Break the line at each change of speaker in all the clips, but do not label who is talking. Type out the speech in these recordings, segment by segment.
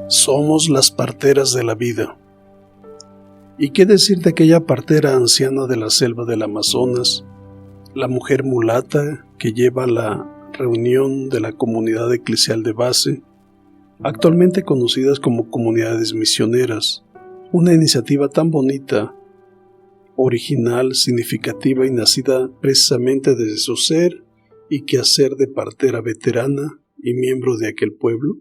Somos las parteras de la vida. ¿Y qué decir de aquella partera anciana de la selva del Amazonas, la mujer mulata que lleva la reunión de la comunidad eclesial de base, actualmente conocidas como comunidades misioneras, una iniciativa tan bonita, original, significativa y nacida precisamente desde su ser y quehacer de partera veterana y miembro de aquel pueblo?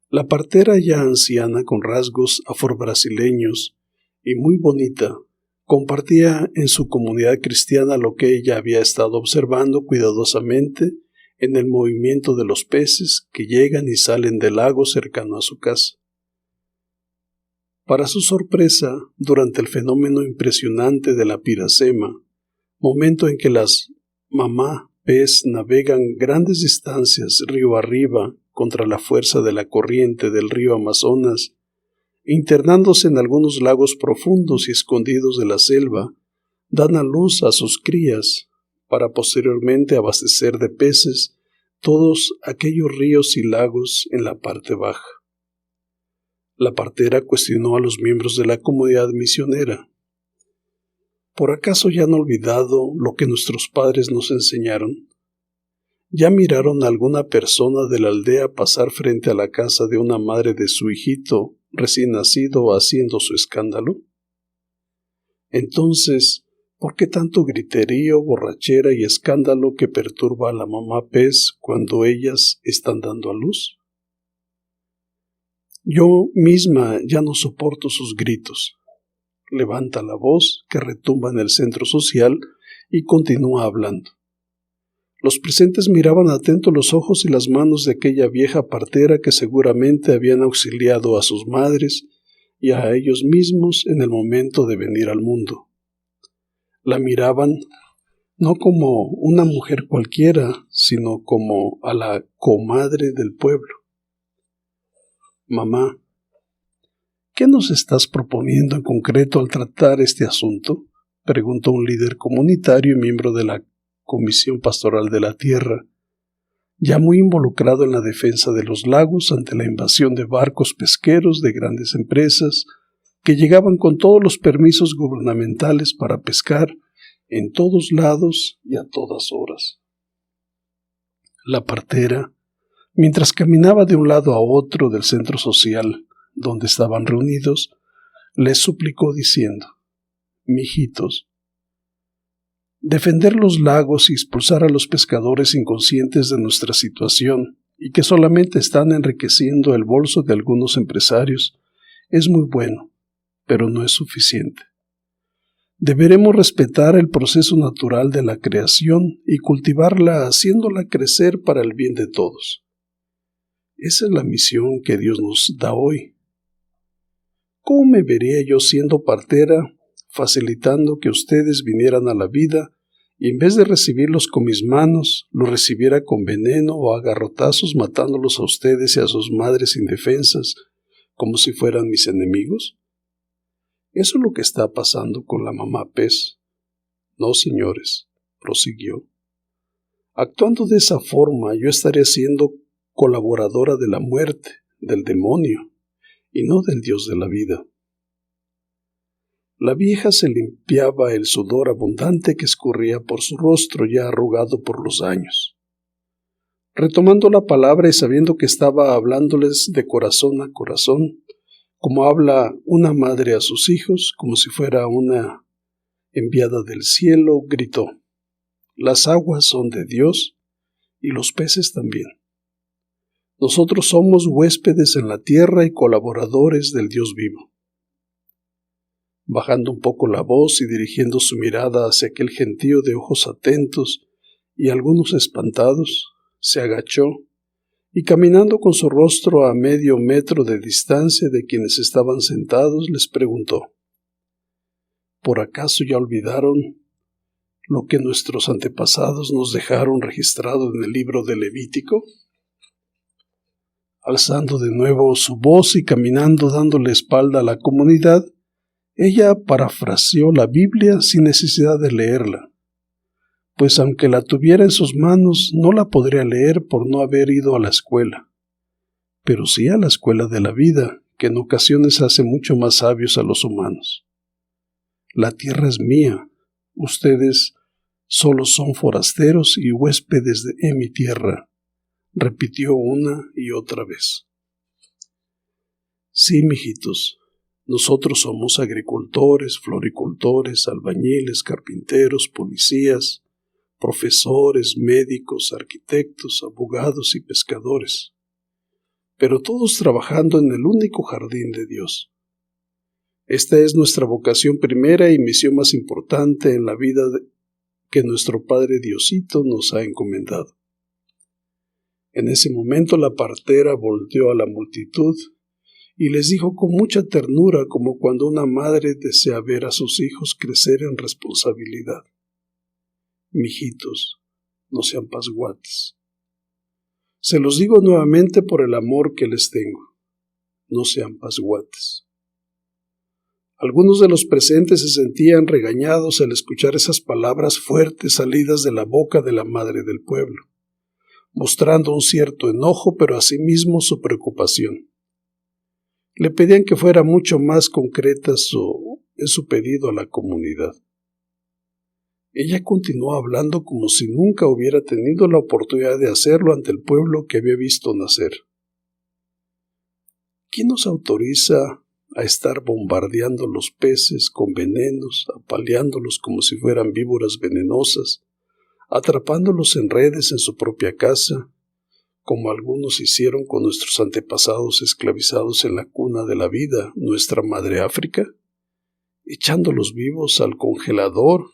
La partera ya anciana con rasgos afrobrasileños y muy bonita, compartía en su comunidad cristiana lo que ella había estado observando cuidadosamente en el movimiento de los peces que llegan y salen del lago cercano a su casa. Para su sorpresa, durante el fenómeno impresionante de la piracema, momento en que las mamá pez navegan grandes distancias río arriba contra la fuerza de la corriente del río Amazonas, internándose en algunos lagos profundos y escondidos de la selva, dan a luz a sus crías, para posteriormente abastecer de peces todos aquellos ríos y lagos en la parte baja. La partera cuestionó a los miembros de la comunidad misionera. ¿Por acaso ya han olvidado lo que nuestros padres nos enseñaron? ¿Ya miraron a alguna persona de la aldea pasar frente a la casa de una madre de su hijito recién nacido haciendo su escándalo? Entonces, ¿por qué tanto griterío, borrachera y escándalo que perturba a la mamá pez cuando ellas están dando a luz? Yo misma ya no soporto sus gritos. Levanta la voz que retumba en el centro social y continúa hablando. Los presentes miraban atentos los ojos y las manos de aquella vieja partera que seguramente habían auxiliado a sus madres y a ellos mismos en el momento de venir al mundo. La miraban no como una mujer cualquiera, sino como a la comadre del pueblo. Mamá, ¿qué nos estás proponiendo en concreto al tratar este asunto?, preguntó un líder comunitario y miembro de la Comisión Pastoral de la Tierra, ya muy involucrado en la defensa de los lagos ante la invasión de barcos pesqueros de grandes empresas que llegaban con todos los permisos gubernamentales para pescar en todos lados y a todas horas. La partera, mientras caminaba de un lado a otro del centro social donde estaban reunidos, les suplicó diciendo: «Mijitos, defender los lagos y expulsar a los pescadores inconscientes de nuestra situación y que solamente están enriqueciendo el bolso de algunos empresarios es muy bueno, pero no es suficiente. Deberemos respetar el proceso natural de la creación y cultivarla haciéndola crecer para el bien de todos. Esa es la misión que Dios nos da hoy. ¿Cómo me vería yo siendo partera, facilitando que ustedes vinieran a la vida y en vez de recibirlos con mis manos, los recibiera con veneno o a garrotazos matándolos a ustedes y a sus madres indefensas como si fueran mis enemigos? Eso es lo que está pasando con la mamá pez. No, señores, prosiguió. Actuando de esa forma, yo estaría siendo colaboradora de la muerte, del demonio, y no del Dios de la vida. La vieja se limpiaba el sudor abundante que escurría por su rostro ya arrugado por los años. Retomando la palabra y sabiendo que estaba hablándoles de corazón a corazón, como habla una madre a sus hijos, como si fuera una enviada del cielo, gritó: «Las aguas son de Dios y los peces también. Nosotros somos huéspedes en la tierra y colaboradores del Dios vivo». Bajando un poco la voz y dirigiendo su mirada hacia aquel gentío de ojos atentos y algunos espantados, se agachó y caminando con su rostro a medio metro de distancia de quienes estaban sentados, les preguntó: ¿por acaso ya olvidaron lo que nuestros antepasados nos dejaron registrado en el libro de Levítico? Alzando de nuevo su voz y caminando dándole espalda a la comunidad, ella parafraseó la Biblia sin necesidad de leerla, pues aunque la tuviera en sus manos, no la podría leer por no haber ido a la escuela, pero sí a la escuela de la vida, que en ocasiones hace mucho más sabios a los humanos. La tierra es mía, ustedes solo son forasteros y huéspedes en mi tierra, repitió una y otra vez. Sí, mijitos, nosotros somos agricultores, floricultores, albañiles, carpinteros, policías, profesores, médicos, arquitectos, abogados y pescadores, pero todos trabajando en el único jardín de Dios. Esta es nuestra vocación primera y misión más importante en la vida que nuestro Padre Diosito nos ha encomendado. En ese momento la partera volteó a la multitud y les dijo con mucha ternura, como cuando una madre desea ver a sus hijos crecer en responsabilidad: mijitos, no sean pasguates. Se los digo nuevamente por el amor que les tengo. No sean pasguates. Algunos de los presentes se sentían regañados al escuchar esas palabras fuertes salidas de la boca de la madre del pueblo, mostrando un cierto enojo, pero asimismo su preocupación. Le pedían que fuera mucho más concreta en su pedido a la comunidad. Ella continuó hablando como si nunca hubiera tenido la oportunidad de hacerlo ante el pueblo que había visto nacer. ¿Quién nos autoriza a estar bombardeando los peces con venenos, apaleándolos como si fueran víboras venenosas, atrapándolos en redes en su propia casa, como algunos hicieron con nuestros antepasados esclavizados en la cuna de la vida, nuestra madre África, echándolos vivos al congelador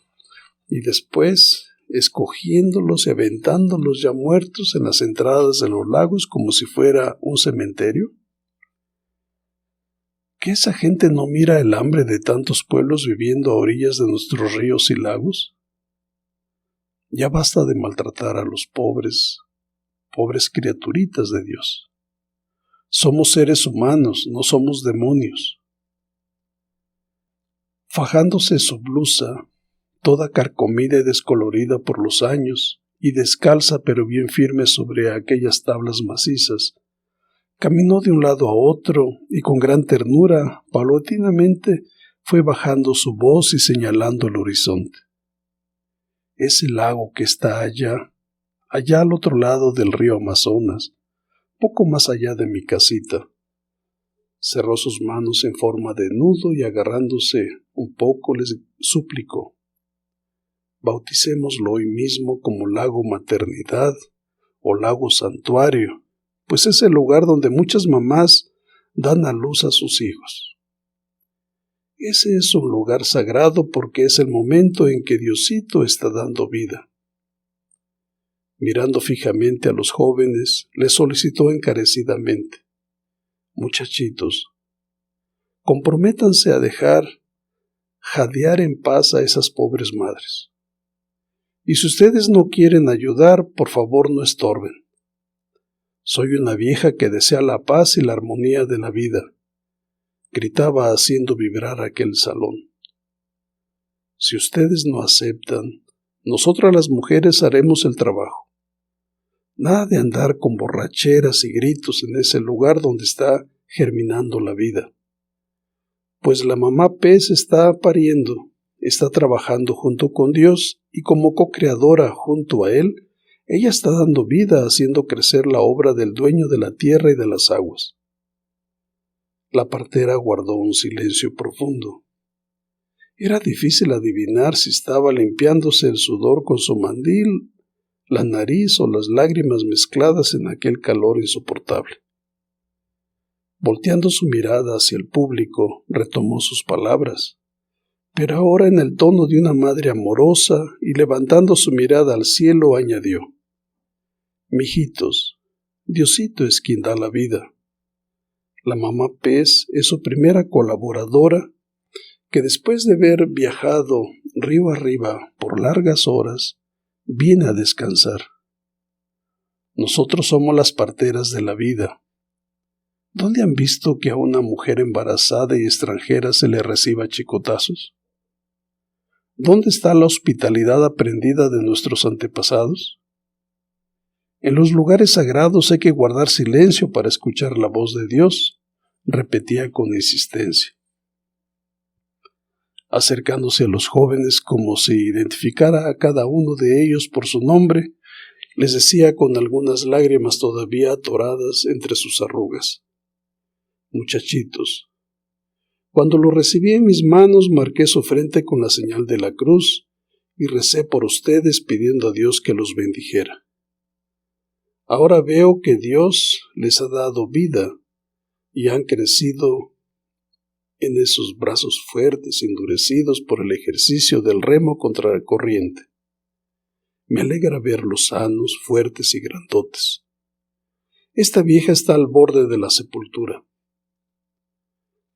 y después escogiéndolos y aventándolos ya muertos en las entradas de los lagos como si fuera un cementerio? ¿Que esa gente no mira el hambre de tantos pueblos viviendo a orillas de nuestros ríos y lagos? Ya basta de maltratar a los pobres criaturitas de Dios. Somos seres humanos, no somos demonios. Fajándose su blusa, toda carcomida y descolorida por los años, y descalza pero bien firme sobre aquellas tablas macizas, caminó de un lado a otro y con gran ternura, paulatinamente, fue bajando su voz y señalando el horizonte. Ese lago que está allá al otro lado del río Amazonas, poco más allá de mi casita. Cerró sus manos en forma de nudo y agarrándose un poco les suplicó: bauticémoslo hoy mismo como lago maternidad o lago santuario, pues es el lugar donde muchas mamás dan a luz a sus hijos. Ese es un lugar sagrado porque es el momento en que Diosito está dando vida. Mirando fijamente a los jóvenes, les solicitó encarecidamente: muchachitos, comprométanse a dejar jadear en paz a esas pobres madres. Y si ustedes no quieren ayudar, por favor no estorben. Soy una vieja que desea la paz y la armonía de la vida, gritaba haciendo vibrar aquel salón. Si ustedes no aceptan, nosotras las mujeres haremos el trabajo. Nada de andar con borracheras y gritos en ese lugar donde está germinando la vida. Pues la mamá pez está pariendo, está trabajando junto con Dios y como co-creadora junto a Él, ella está dando vida haciendo crecer la obra del dueño de la tierra y de las aguas. La partera guardó un silencio profundo. Era difícil adivinar si estaba limpiándose el sudor con su mandil, la nariz o las lágrimas mezcladas en aquel calor insoportable. Volteando su mirada hacia el público, retomó sus palabras, pero ahora en el tono de una madre amorosa y levantando su mirada al cielo añadió: mijitos, Diosito es quien da la vida. La mamá pez es su primera colaboradora que después de haber viajado río arriba por largas horas, viene a descansar. Nosotros somos las parteras de la vida. ¿Dónde han visto que a una mujer embarazada y extranjera se le reciba chicotazos? ¿Dónde está la hospitalidad aprendida de nuestros antepasados? En los lugares sagrados hay que guardar silencio para escuchar la voz de Dios, repetía con insistencia. Acercándose a los jóvenes como si identificara a cada uno de ellos por su nombre, les decía con algunas lágrimas todavía atoradas entre sus arrugas: muchachitos, cuando lo recibí en mis manos marqué su frente con la señal de la cruz y recé por ustedes pidiendo a Dios que los bendijera. Ahora veo que Dios les ha dado vida y han crecido en esos brazos fuertes, endurecidos por el ejercicio del remo contra la corriente. Me alegra verlos sanos, fuertes y grandotes. Esta vieja está al borde de la sepultura.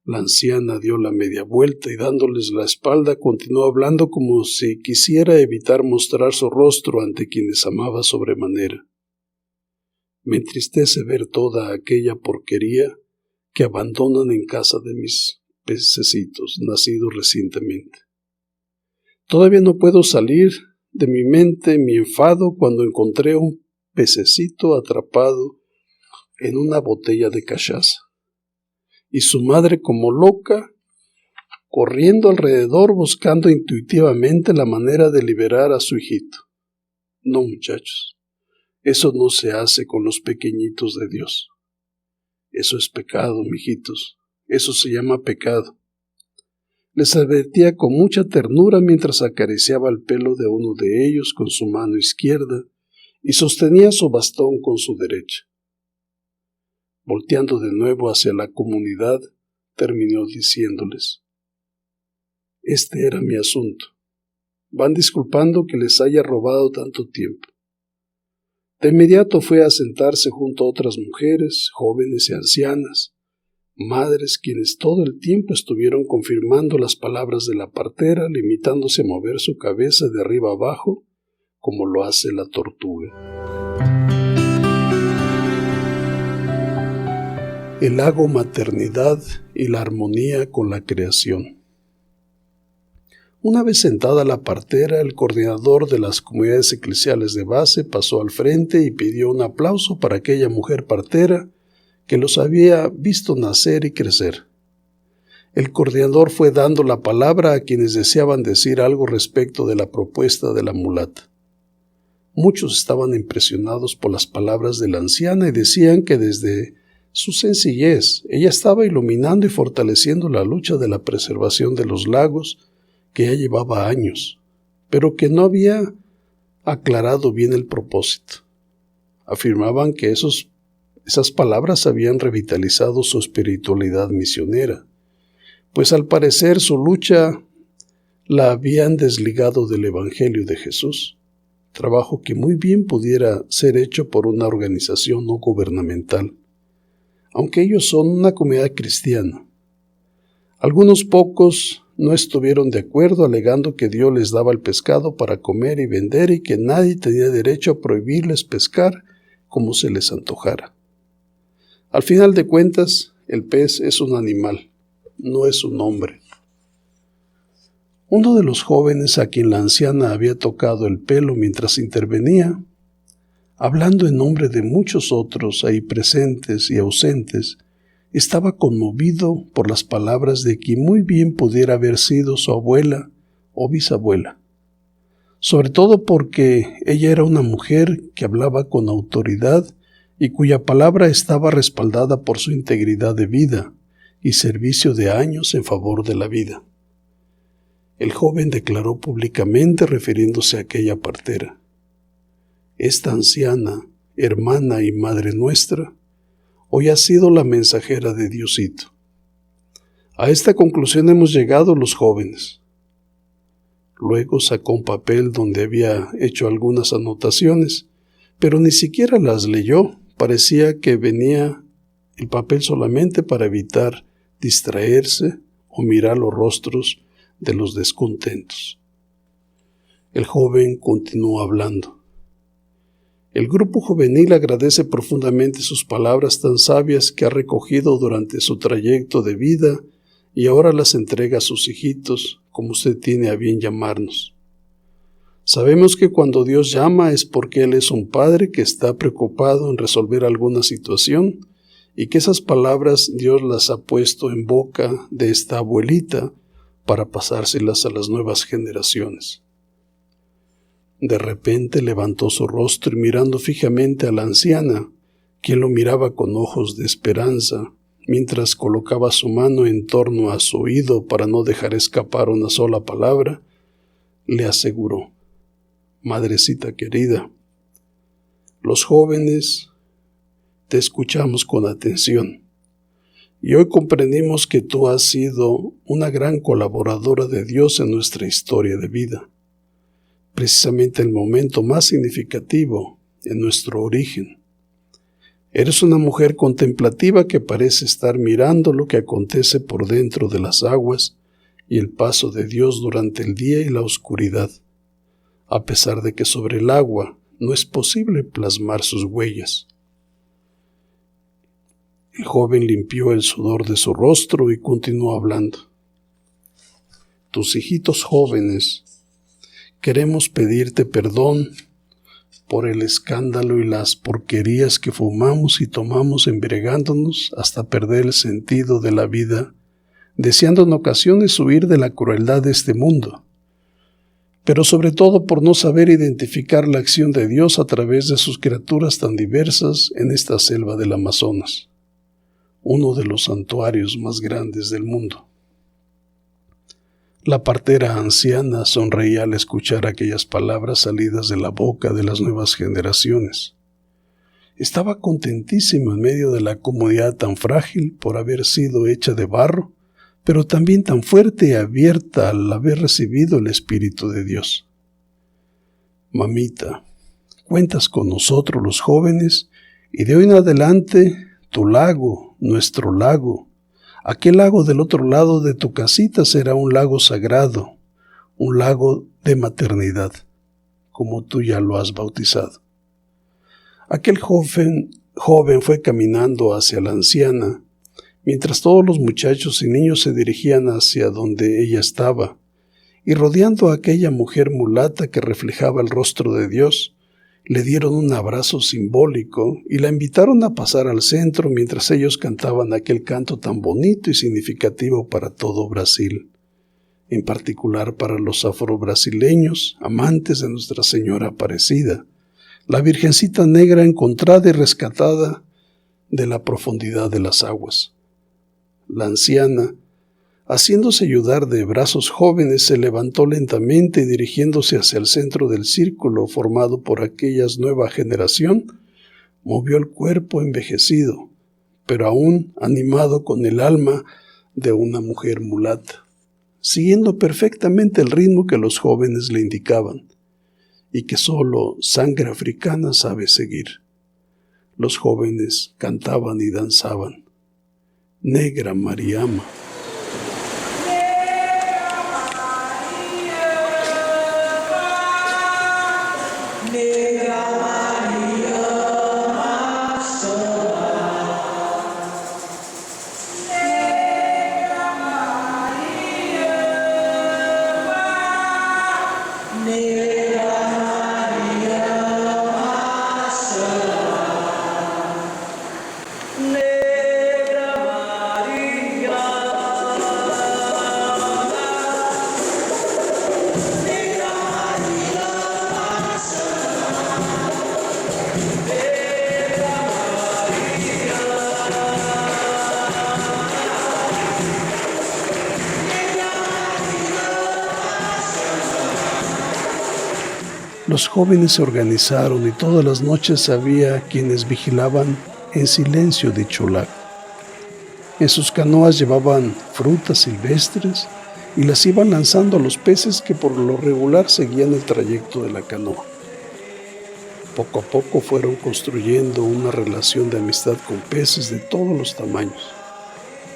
La anciana dio la media vuelta y dándoles la espalda continuó hablando como si quisiera evitar mostrar su rostro ante quienes amaba sobremanera. Me entristece ver toda aquella porquería que abandonan en casa de mis pececitos nacidos recientemente. Todavía no puedo salir de mi mente mi enfado cuando encontré un pececito atrapado en una botella de cachaza y su madre como loca corriendo alrededor buscando intuitivamente la manera de liberar a su hijito. No, muchachos, eso no se hace con los pequeñitos de Dios. Eso es pecado, mijitos. Eso se llama pecado. Les advertía con mucha ternura mientras acariciaba el pelo de uno de ellos con su mano izquierda y sostenía su bastón con su derecha. Volteando de nuevo hacia la comunidad, terminó diciéndoles: este era mi asunto. Van disculpando que les haya robado tanto tiempo. De inmediato fue a sentarse junto a otras mujeres, jóvenes y ancianas, madres quienes todo el tiempo estuvieron confirmando las palabras de la partera, limitándose a mover su cabeza de arriba abajo, como lo hace la tortuga. El lago maternidad y la armonía con la creación. Una vez sentada la partera, el coordinador de las comunidades eclesiales de base pasó al frente y pidió un aplauso para aquella mujer partera que los había visto nacer y crecer. El coordinador fue dando la palabra a quienes deseaban decir algo respecto de la propuesta de la mulata. Muchos estaban impresionados por las palabras de la anciana y decían que desde su sencillez ella estaba iluminando y fortaleciendo la lucha de la preservación de los lagos que ya llevaba años, pero que no había aclarado bien el propósito. Afirmaban que esas palabras habían revitalizado su espiritualidad misionera, pues al parecer su lucha la habían desligado del Evangelio de Jesús, trabajo que muy bien pudiera ser hecho por una organización no gubernamental, aunque ellos son una comunidad cristiana. Algunos pocos no estuvieron de acuerdo, alegando que Dios les daba el pescado para comer y vender y que nadie tenía derecho a prohibirles pescar como se les antojara. Al final de cuentas, el pez es un animal, no es un hombre. Uno de los jóvenes a quien la anciana había tocado el pelo mientras intervenía, hablando en nombre de muchos otros ahí presentes y ausentes, estaba conmovido por las palabras de quien muy bien pudiera haber sido su abuela o bisabuela, sobre todo porque ella era una mujer que hablaba con autoridad y cuya palabra estaba respaldada por su integridad de vida y servicio de años en favor de la vida. El joven declaró públicamente refiriéndose a aquella partera: esta anciana, hermana y madre nuestra, hoy ha sido la mensajera de Diosito. A esta conclusión hemos llegado los jóvenes. Luego sacó un papel donde había hecho algunas anotaciones, pero ni siquiera las leyó. Parecía que venía el papel solamente para evitar distraerse o mirar los rostros de los descontentos. El joven continuó hablando. El grupo juvenil agradece profundamente sus palabras tan sabias que ha recogido durante su trayecto de vida y ahora las entrega a sus hijitos como usted tiene a bien llamarnos. Sabemos que cuando Dios llama es porque Él es un Padre que está preocupado en resolver alguna situación y que esas palabras Dios las ha puesto en boca de esta abuelita para pasárselas a las nuevas generaciones. De repente levantó su rostro y mirando fijamente a la anciana, quien lo miraba con ojos de esperanza, mientras colocaba su mano en torno a su oído para no dejar escapar una sola palabra, le aseguró: Madrecita querida, los jóvenes te escuchamos con atención y hoy comprendimos que tú has sido una gran colaboradora de Dios en nuestra historia de vida, precisamente el momento más significativo en nuestro origen. Eres una mujer contemplativa que parece estar mirando lo que acontece por dentro de las aguas y el paso de Dios durante el día y la oscuridad, a pesar de que sobre el agua no es posible plasmar sus huellas. El joven limpió el sudor de su rostro y continuó hablando. Tus hijitos jóvenes, queremos pedirte perdón por el escándalo y las porquerías que fumamos y tomamos embriagándonos hasta perder el sentido de la vida, deseando en ocasiones huir de la crueldad de este mundo, pero sobre todo por no saber identificar la acción de Dios a través de sus criaturas tan diversas en esta selva del Amazonas, uno de los santuarios más grandes del mundo. La partera anciana sonreía al escuchar aquellas palabras salidas de la boca de las nuevas generaciones. Estaba contentísima en medio de la comodidad tan frágil por haber sido hecha de barro, pero también tan fuerte y abierta al haber recibido el Espíritu de Dios. Mamita, cuentas con nosotros los jóvenes y de hoy en adelante tu lago, nuestro lago, aquel lago del otro lado de tu casita será un lago sagrado, un lago de maternidad, como tú ya lo has bautizado. Aquel joven fue caminando hacia la anciana, mientras todos los muchachos y niños se dirigían hacia donde ella estaba, y rodeando a aquella mujer mulata que reflejaba el rostro de Dios, le dieron un abrazo simbólico y la invitaron a pasar al centro mientras ellos cantaban aquel canto tan bonito y significativo para todo Brasil, en particular para los afrobrasileños, amantes de Nuestra Señora Aparecida, la Virgencita Negra encontrada y rescatada de la profundidad de las aguas. La anciana, haciéndose ayudar de brazos jóvenes, se levantó lentamente y dirigiéndose hacia el centro del círculo formado por aquella nueva generación, movió el cuerpo envejecido, pero aún animado con el alma de una mujer mulata, siguiendo perfectamente el ritmo que los jóvenes le indicaban y que solo sangre africana sabe seguir. Los jóvenes cantaban y danzaban. Negra Mariama. Los jóvenes se organizaron y todas las noches había quienes vigilaban en silencio dicho lago. En sus canoas llevaban frutas silvestres y las iban lanzando a los peces que por lo regular seguían el trayecto de la canoa. Poco a poco fueron construyendo una relación de amistad con peces de todos los tamaños,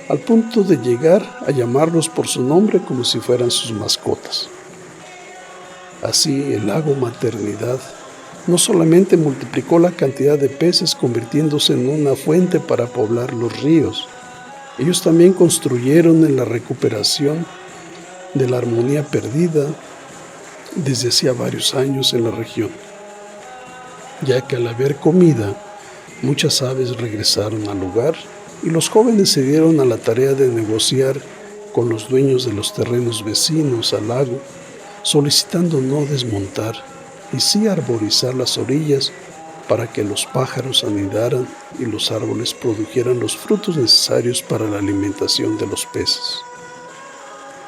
al punto de llegar a llamarlos por su nombre como si fueran sus mascotas. Así, el lago Maternidad no solamente multiplicó la cantidad de peces convirtiéndose en una fuente para poblar los ríos, ellos también construyeron en la recuperación de la armonía perdida desde hacía varios años en la región, ya que al haber comida, muchas aves regresaron al lugar y los jóvenes se dieron a la tarea de negociar con los dueños de los terrenos vecinos al lago, solicitando no desmontar y sí arborizar las orillas para que los pájaros anidaran y los árboles produjeran los frutos necesarios para la alimentación de los peces.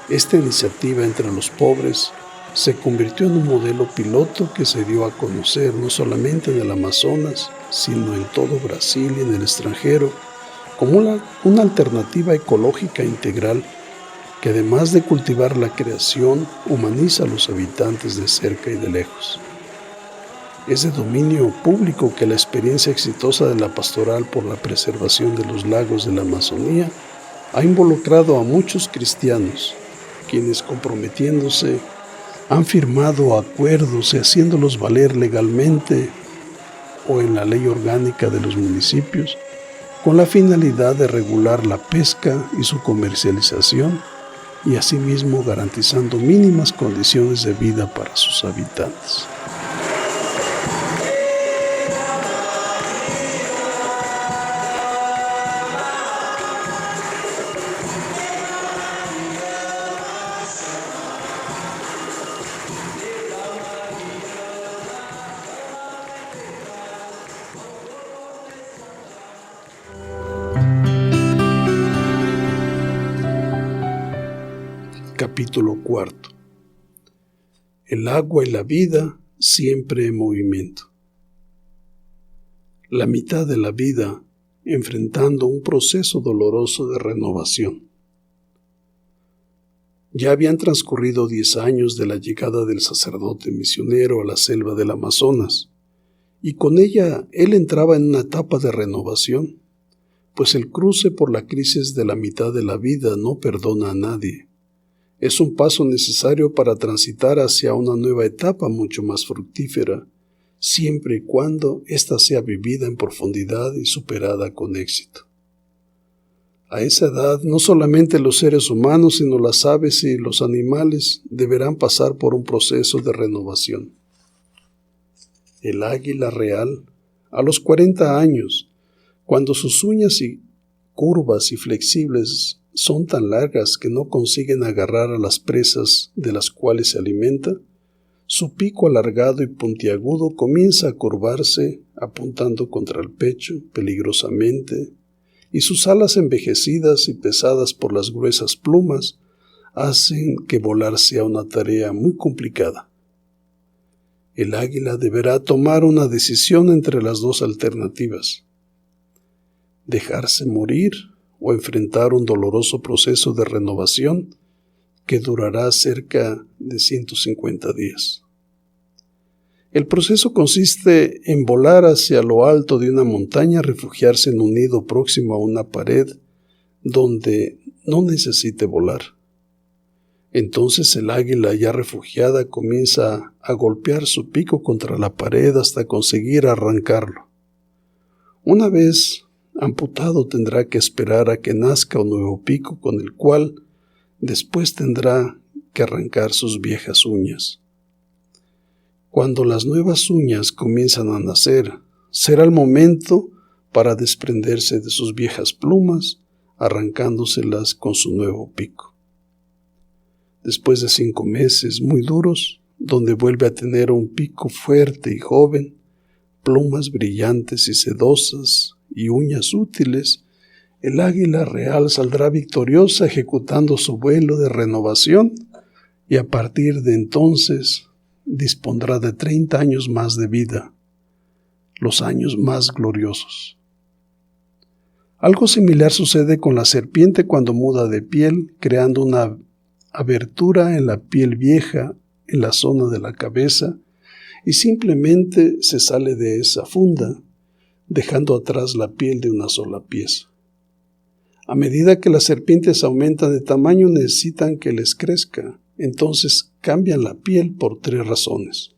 Esta iniciativa entre los pobres se convirtió en un modelo piloto que se dio a conocer no solamente en el Amazonas, sino en todo Brasil y en el extranjero, como una alternativa ecológica integral que además de cultivar la creación, humaniza a los habitantes de cerca y de lejos. Es de dominio público que la experiencia exitosa de la pastoral por la preservación de los lagos de la Amazonía ha involucrado a muchos cristianos, quienes comprometiéndose han firmado acuerdos y haciéndolos valer legalmente o en la ley orgánica de los municipios, con la finalidad de regular la pesca y su comercialización, y asimismo garantizando mínimas condiciones de vida para sus habitantes. Capítulo 4. El agua y la vida siempre en movimiento. La mitad de la vida enfrentando un proceso doloroso de renovación. Ya habían transcurrido 10 años de la llegada del sacerdote misionero a la selva del Amazonas, y con ella él entraba en una etapa de renovación, pues el cruce por la crisis de la mitad de la vida no perdona a nadie. Es un paso necesario para transitar hacia una nueva etapa mucho más fructífera, siempre y cuando ésta sea vivida en profundidad y superada con éxito. A esa edad, no solamente los seres humanos, sino las aves y los animales deberán pasar por un proceso de renovación. El águila real, a los 40 años, cuando sus uñas curvas y flexibles son tan largas que no consiguen agarrar a las presas de las cuales se alimenta, su pico alargado y puntiagudo comienza a curvarse, apuntando contra el pecho peligrosamente, y sus alas envejecidas y pesadas por las gruesas plumas hacen que volar sea una tarea muy complicada. El águila deberá tomar una decisión entre las dos alternativas: dejarse morir o enfrentar un doloroso proceso de renovación que durará cerca de 150 días. El proceso consiste en volar hacia lo alto de una montaña, refugiarse en un nido próximo a una pared donde no necesite volar. Entonces el águila ya refugiada comienza a golpear su pico contra la pared hasta conseguir arrancarlo. Una vez amputado tendrá que esperar a que nazca un nuevo pico con el cual después tendrá que arrancar sus viejas uñas. Cuando las nuevas uñas comienzan a nacer, será el momento para desprenderse de sus viejas plumas, arrancándoselas con su nuevo pico. Después de 5 meses muy duros, donde vuelve a tener un pico fuerte y joven, plumas brillantes y sedosas y uñas útiles, el águila real saldrá victoriosa ejecutando su vuelo de renovación y a partir de entonces dispondrá de 30 años más de vida, los años más gloriosos. Algo similar sucede con la serpiente cuando muda de piel, creando una abertura en la piel vieja en la zona de la cabeza y simplemente se sale de esa funda, dejando atrás la piel de una sola pieza. A medida que las serpientes aumentan de tamaño, necesitan que les crezca, entonces cambian la piel por 3 razones.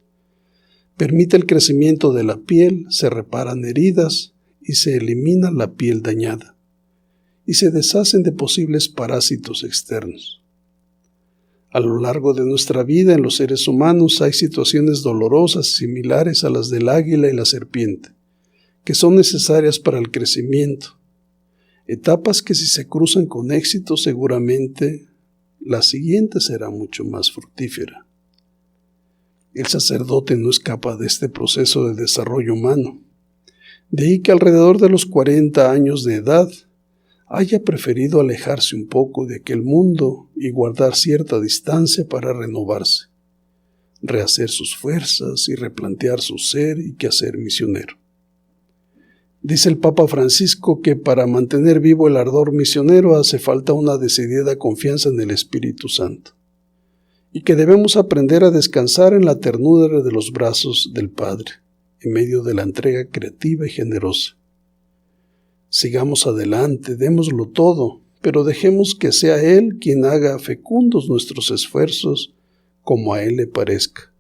Permite el crecimiento de la piel, se reparan heridas y se elimina la piel dañada, y se deshacen de posibles parásitos externos. A lo largo de nuestra vida en los seres humanos hay situaciones dolorosas similares a las del águila y la serpiente, que son necesarias para el crecimiento. Etapas que si se cruzan con éxito seguramente la siguiente será mucho más fructífera. El sacerdote no escapa de este proceso de desarrollo humano. De ahí que alrededor de los 40 años de edad haya preferido alejarse un poco de aquel mundo y guardar cierta distancia para renovarse, rehacer sus fuerzas y replantear su ser y quehacer misionero. Dice el Papa Francisco que para mantener vivo el ardor misionero hace falta una decidida confianza en el Espíritu Santo, y que debemos aprender a descansar en la ternura de los brazos del Padre, en medio de la entrega creativa y generosa. Sigamos adelante, démoslo todo, pero dejemos que sea Él quien haga fecundos nuestros esfuerzos como a Él le parezca.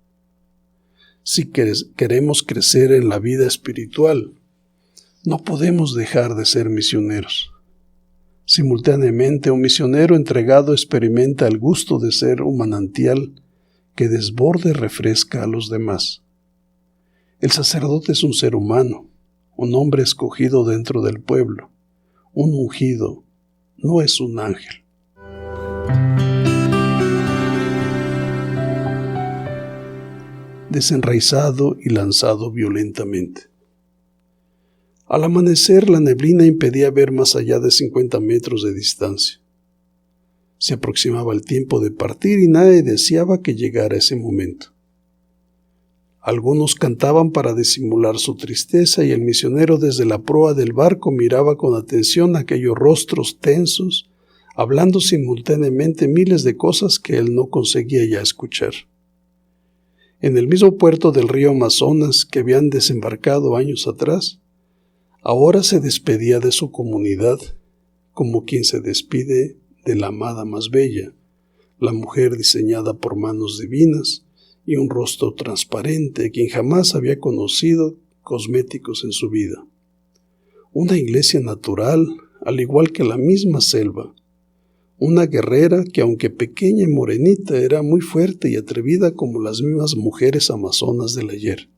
Si queremos crecer en la vida espiritual, no podemos dejar de ser misioneros. Simultáneamente, un misionero entregado experimenta el gusto de ser un manantial que desborda y refresca a los demás. El sacerdote es un ser humano, un hombre escogido dentro del pueblo, un ungido, no es un ángel. Desenraizado y lanzado violentamente. Al amanecer, la neblina impedía ver más allá de 50 metros de distancia. Se aproximaba el tiempo de partir y nadie deseaba que llegara ese momento. Algunos cantaban para disimular su tristeza y el misionero desde la proa del barco miraba con atención aquellos rostros tensos, hablando simultáneamente miles de cosas que él no conseguía ya escuchar. En el mismo puerto del río Amazonas que habían desembarcado años atrás, ahora se despedía de su comunidad como quien se despide de la amada más bella, la mujer diseñada por manos divinas y un rostro transparente quien jamás había conocido cosméticos en su vida. Una iglesia natural, al igual que la misma selva. Una guerrera que aunque pequeña y morenita era muy fuerte y atrevida como las mismas mujeres amazonas del ayer.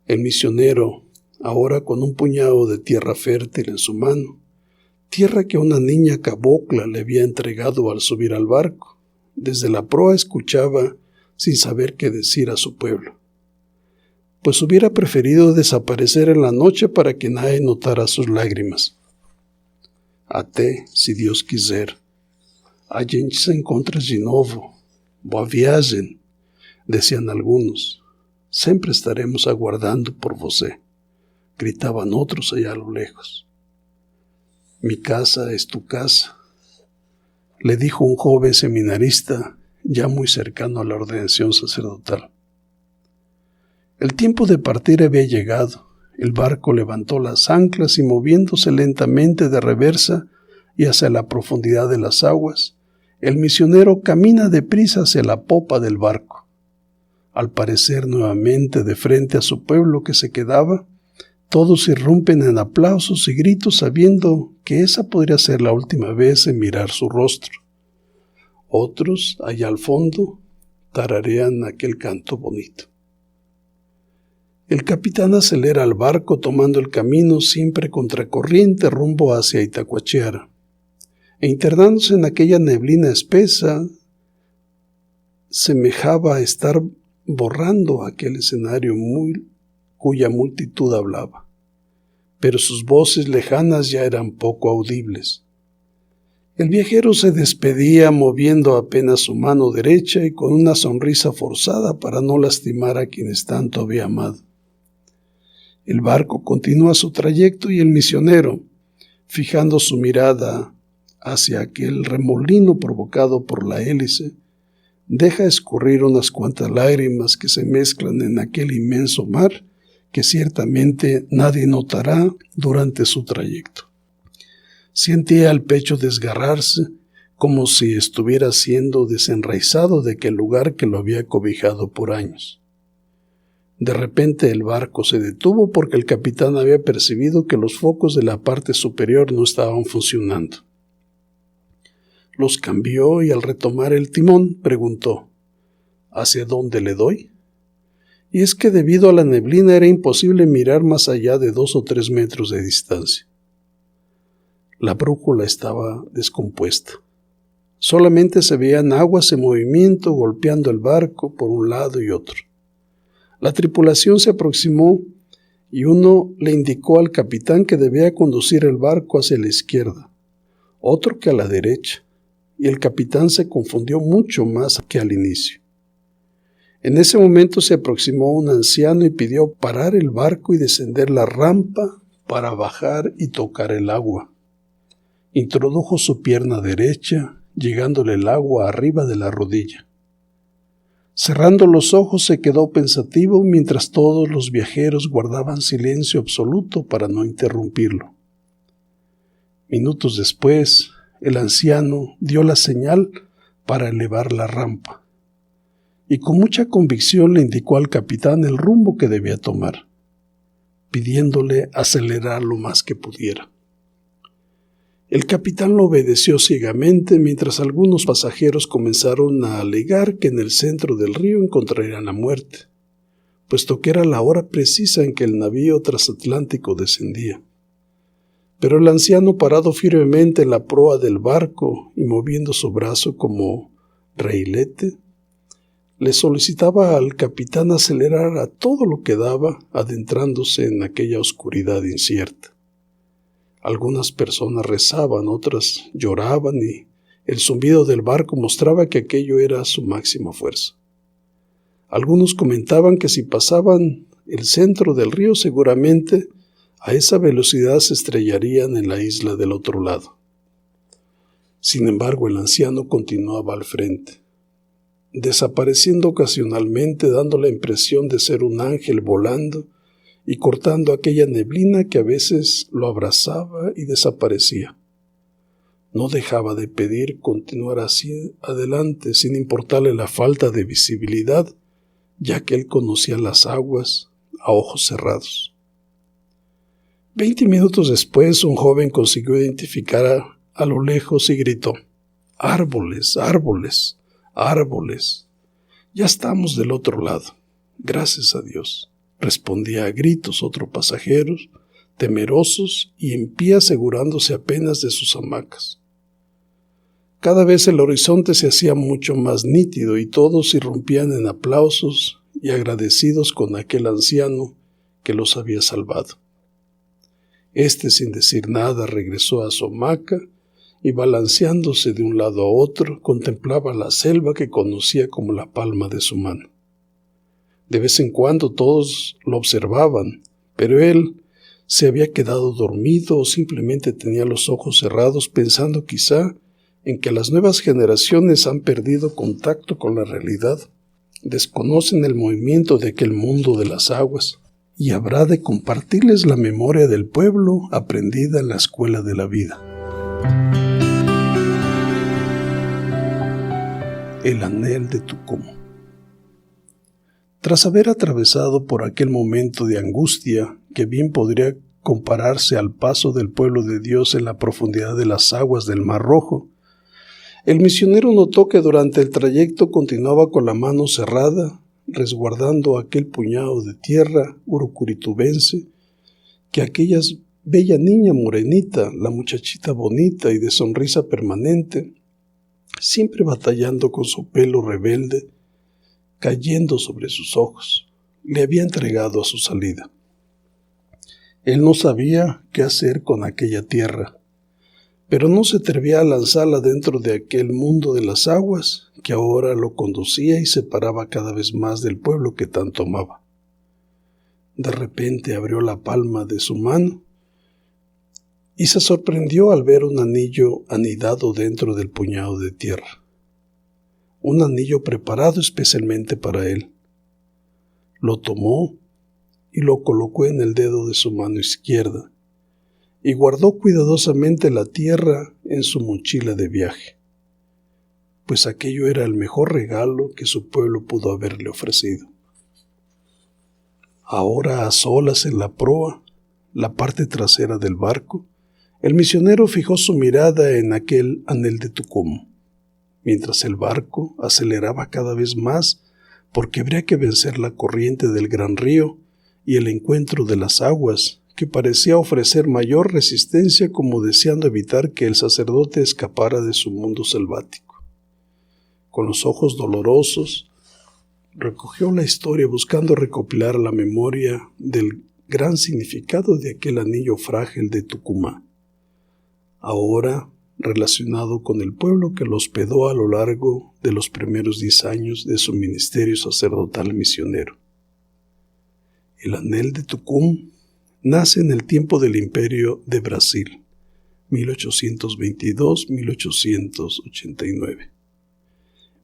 El misionero, ahora con un puñado de tierra fértil en su mano, tierra que una niña cabocla le había entregado al subir al barco, desde la proa escuchaba sin saber qué decir a su pueblo, pues hubiera preferido desaparecer en la noche para que nadie notara sus lágrimas. Até, si Deus quiser, a gente se encontra de novo, boa viagem, decían algunos, siempre estaremos aguardando por você, gritaban otros allá a lo lejos. Mi casa es tu casa, le dijo un joven seminarista ya muy cercano a la ordenación sacerdotal. El tiempo de partir había llegado. El barco levantó las anclas y moviéndose lentamente de reversa y hacia la profundidad de las aguas, el misionero camina deprisa hacia la popa del barco. Al parecer nuevamente de frente a su pueblo que se quedaba, todos irrumpen en aplausos y gritos sabiendo que esa podría ser la última vez en mirar su rostro. Otros, allá al fondo, tararean aquel canto bonito. El capitán acelera el barco tomando el camino siempre contracorriente rumbo hacia Itacoatiara, e internándose en aquella neblina espesa, semejaba estar borrando aquel escenario cuya multitud hablaba, pero sus voces lejanas ya eran poco audibles. El viajero se despedía moviendo apenas su mano derecha y con una sonrisa forzada para no lastimar a quienes tanto había amado. El barco continúa su trayecto y el misionero, fijando su mirada hacia aquel remolino provocado por la hélice, deja escurrir unas cuantas lágrimas que se mezclan en aquel inmenso mar que ciertamente nadie notará durante su trayecto. Sentía el pecho desgarrarse como si estuviera siendo desenraizado de aquel lugar que lo había cobijado por años. De repente el barco se detuvo porque el capitán había percibido que los focos de la parte superior no estaban funcionando. Los cambió y al retomar el timón preguntó: ¿hacia dónde le doy? Y es que debido a la neblina era imposible mirar más allá de 2 o 3 metros de distancia. La brújula estaba descompuesta. Solamente se veían aguas en movimiento golpeando el barco por un lado y otro. La tripulación se aproximó y uno le indicó al capitán que debía conducir el barco hacia la izquierda, otro que a la derecha, y el capitán se confundió mucho más que al inicio. En ese momento se aproximó un anciano y pidió parar el barco y descender la rampa para bajar y tocar el agua. Introdujo su pierna derecha, llegándole el agua arriba de la rodilla. Cerrando los ojos se quedó pensativo mientras todos los viajeros guardaban silencio absoluto para no interrumpirlo. Minutos después, el anciano dio la señal para elevar la rampa y con mucha convicción le indicó al capitán el rumbo que debía tomar, pidiéndole acelerar lo más que pudiera. El capitán lo obedeció ciegamente mientras algunos pasajeros comenzaron a alegar que en el centro del río encontrarían la muerte, puesto que era la hora precisa en que el navío transatlántico descendía. Pero el anciano, parado firmemente en la proa del barco y moviendo su brazo como reilete, le solicitaba al capitán acelerar a todo lo que daba, adentrándose en aquella oscuridad incierta. Algunas personas rezaban, otras lloraban y el zumbido del barco mostraba que aquello era su máxima fuerza. Algunos comentaban que si pasaban el centro del río seguramente a esa velocidad se estrellarían en la isla del otro lado. Sin embargo, el anciano continuaba al frente, desapareciendo ocasionalmente, dando la impresión de ser un ángel volando y cortando aquella neblina que a veces lo abrazaba y desaparecía. No dejaba de pedir continuar así adelante sin importarle la falta de visibilidad, ya que él conocía las aguas a ojos cerrados. 20 minutos después, un joven consiguió identificar a lo lejos y gritó: «¡Árboles, árboles, árboles! Ya estamos del otro lado. Gracias a Dios», respondía a gritos otros pasajeros, temerosos y en pie asegurándose apenas de sus hamacas. Cada vez el horizonte se hacía mucho más nítido y todos irrumpían en aplausos y agradecidos con aquel anciano que los había salvado. Sin decir nada, regresó a su hamaca y, balanceándose de un lado a otro, contemplaba la selva que conocía como la palma de su mano. De vez en cuando todos lo observaban, pero él se había quedado dormido o simplemente tenía los ojos cerrados, pensando quizá en que las nuevas generaciones han perdido contacto con la realidad, desconocen el movimiento de aquel mundo de las aguas, y habrá de compartirles la memoria del pueblo aprendida en la escuela de la vida. El anhel de Tucumán. Tras haber atravesado por aquel momento de angustia que bien podría compararse al paso del pueblo de Dios en la profundidad de las aguas del Mar Rojo, el misionero notó que durante el trayecto continuaba con la mano cerrada, resguardando aquel puñado de tierra urucuritubense que aquella bella niña morenita, la muchachita bonita y de sonrisa permanente, siempre batallando con su pelo rebelde, cayendo sobre sus ojos, le había entregado a su salida. Él no sabía qué hacer con aquella tierra, pero no se atrevía a lanzarla dentro de aquel mundo de las aguas que ahora lo conducía y separaba cada vez más del pueblo que tanto amaba. De repente abrió la palma de su mano y se sorprendió al ver un anillo anidado dentro del puñado de tierra. Un anillo preparado especialmente para él. Lo tomó y lo colocó en el dedo de su mano izquierda y guardó cuidadosamente la tierra en su mochila de viaje, pues aquello era el mejor regalo que su pueblo pudo haberle ofrecido. Ahora, a solas en la proa, la parte trasera del barco, el misionero fijó su mirada en aquel anhel de Tucumán. mientras el barco aceleraba cada vez más porque habría que vencer la corriente del gran río y el encuentro de las aguas, que parecía ofrecer mayor resistencia como deseando evitar que el sacerdote escapara de su mundo selvático. Con los ojos dolorosos, recogió la historia buscando recopilar la memoria del gran significado de aquel anillo frágil de Tucumán, ahora relacionado con el pueblo que lo hospedó a lo largo de los primeros 10 años de su ministerio sacerdotal misionero. El anel de Tucumán nace en el tiempo del Imperio de Brasil, 1822-1889.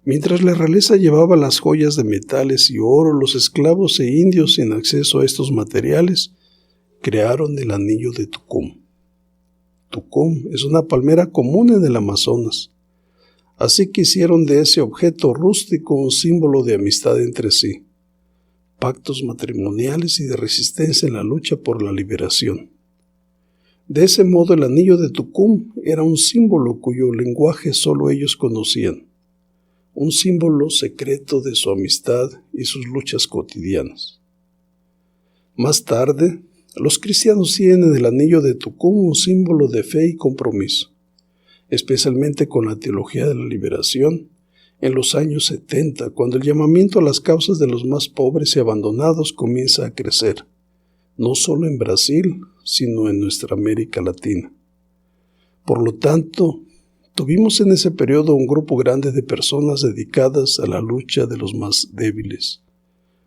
Mientras la realeza llevaba las joyas de metales y oro, los esclavos e indios sin acceso a estos materiales crearon el anillo de Tucumán. Tucumán es una palmera común en el Amazonas, así que hicieron de ese objeto rústico un símbolo de amistad entre sí, pactos matrimoniales y de resistencia en la lucha por la liberación. De ese modo el anillo de Tucumán era un símbolo cuyo lenguaje solo ellos conocían, un símbolo secreto de su amistad y sus luchas cotidianas. Más tarde, los cristianos tienen en el anillo de Tucumán un símbolo de fe y compromiso, especialmente con la teología de la liberación, en los años 70, cuando el llamamiento a las causas de los más pobres y abandonados comienza a crecer, no solo en Brasil, sino en nuestra América Latina. Por lo tanto, tuvimos en ese periodo un grupo grande de personas dedicadas a la lucha de los más débiles,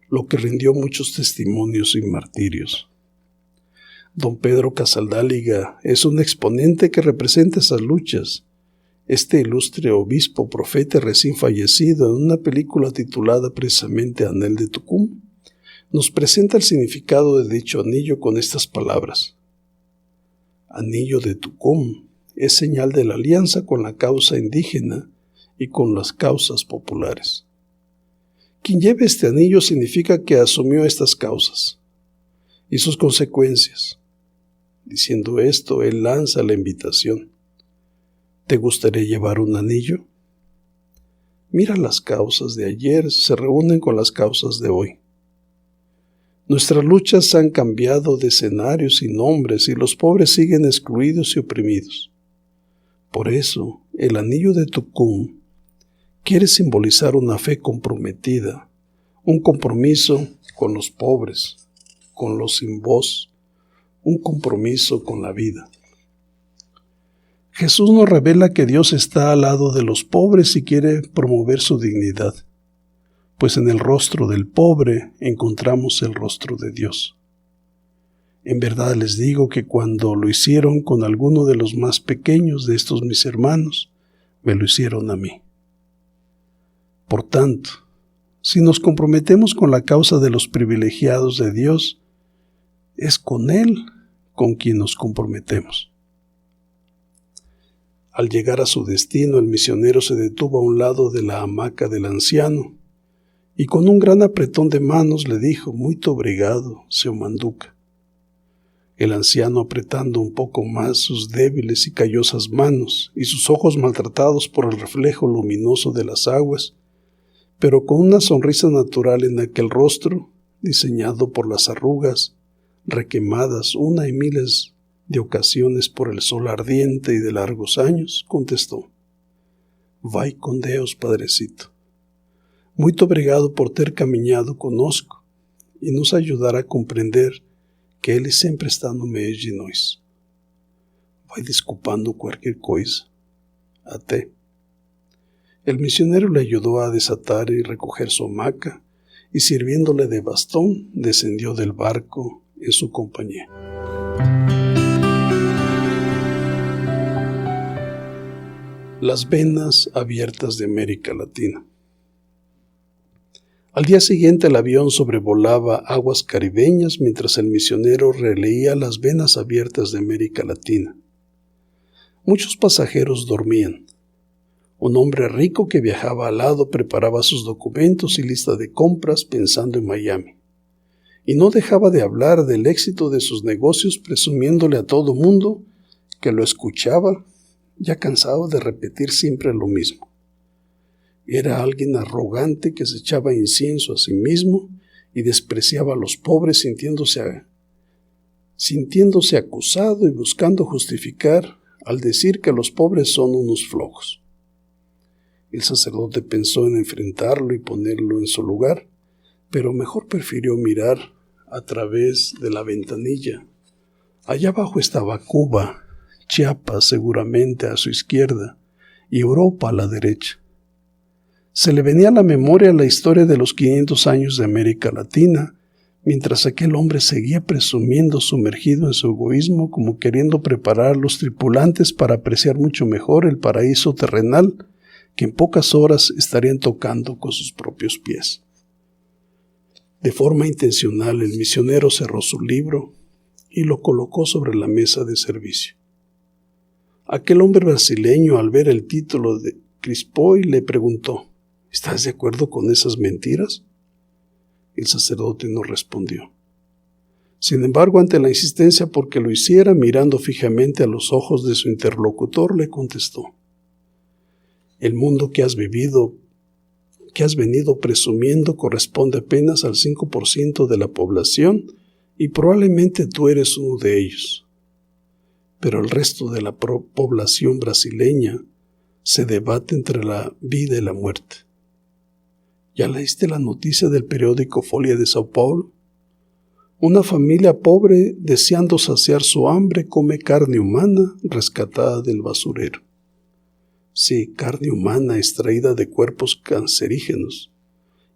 lo que rindió muchos testimonios y martirios. Don Pedro Casaldáliga es un exponente que representa esas luchas. Este ilustre obispo profeta recién fallecido, en una película titulada precisamente Anel de Tucumán, nos presenta el significado de dicho anillo con estas palabras. Anillo de Tucumán es señal de la alianza con la causa indígena y con las causas populares. Quien lleve este anillo significa que asumió estas causas y sus consecuencias. Diciendo esto, él lanza la invitación. ¿Te gustaría llevar un anillo? Mira, las causas de ayer se reúnen con las causas de hoy. Nuestras luchas han cambiado de escenarios y nombres y los pobres siguen excluidos y oprimidos. Por eso, el anillo de Tucumán quiere simbolizar una fe comprometida, un compromiso con los pobres, con los sin voz, un compromiso con la vida. Jesús nos revela que Dios está al lado de los pobres y quiere promover su dignidad, pues en el rostro del pobre encontramos el rostro de Dios. En verdad les digo que cuando lo hicieron con alguno de los más pequeños de estos mis hermanos, me lo hicieron a mí. Por tanto, si nos comprometemos con la causa de los privilegiados de Dios, es con Él con quien nos comprometemos. Al llegar a su destino, el misionero se detuvo a un lado de la hamaca del anciano y con un gran apretón de manos le dijo: «Muito obrigado, seu Manduca». El anciano, apretando un poco más sus débiles y callosas manos y sus ojos maltratados por el reflejo luminoso de las aguas, pero con una sonrisa natural en aquel rostro, diseñado por las arrugas, requemadas una y miles de ocasiones por el sol ardiente y de largos años, contestó: «Vai con Deus, padrecito. Muito obrigado por ter caminhado conosco e nos ayudar a compreender que Ele sempre está no meio de nós. Vai desculpando qualquer coisa. Até». El misionero le ayudó a desatar y recoger su hamaca y sirviéndole de bastón descendió del barco en su compañía. Las venas abiertas de América Latina. Al día siguiente el avión sobrevolaba aguas caribeñas mientras el misionero releía las venas abiertas de América Latina. Muchos pasajeros dormían. Un hombre rico que viajaba al lado preparaba sus documentos y lista de compras pensando en Miami. Y no dejaba de hablar del éxito de sus negocios presumiéndole a todo mundo que lo escuchaba, ya cansado de repetir siempre lo mismo. Era alguien arrogante que se echaba incienso a sí mismo y despreciaba a los pobres sintiéndose acusado y buscando justificar al decir que los pobres son unos flojos. El sacerdote pensó en enfrentarlo y ponerlo en su lugar, pero mejor prefirió mirar a través de la ventanilla. Allá abajo estaba Cuba, Chiapas seguramente a su izquierda y Europa a la derecha. Se le venía a la memoria la historia de los 500 años de América Latina, mientras aquel hombre seguía presumiendo sumergido en su egoísmo como queriendo preparar a los tripulantes para apreciar mucho mejor el paraíso terrenal que en pocas horas estarían tocando con sus propios pies. De forma intencional, el misionero cerró su libro y lo colocó sobre la mesa de servicio. Aquel hombre brasileño, al ver el título, crispó y le preguntó: ¿Estás de acuerdo con esas mentiras? El sacerdote no respondió. Sin embargo, ante la insistencia por que lo hiciera, mirando fijamente a los ojos de su interlocutor, le contestó: El mundo que has venido presumiendo corresponde apenas al 5% de la población y probablemente tú eres uno de ellos. Pero el resto de la población brasileña se debate entre la vida y la muerte. ¿Ya leíste la noticia del periódico Folha de São Paulo? Una familia pobre, deseando saciar su hambre, come carne humana rescatada del basurero. Sí, carne humana extraída de cuerpos cancerígenos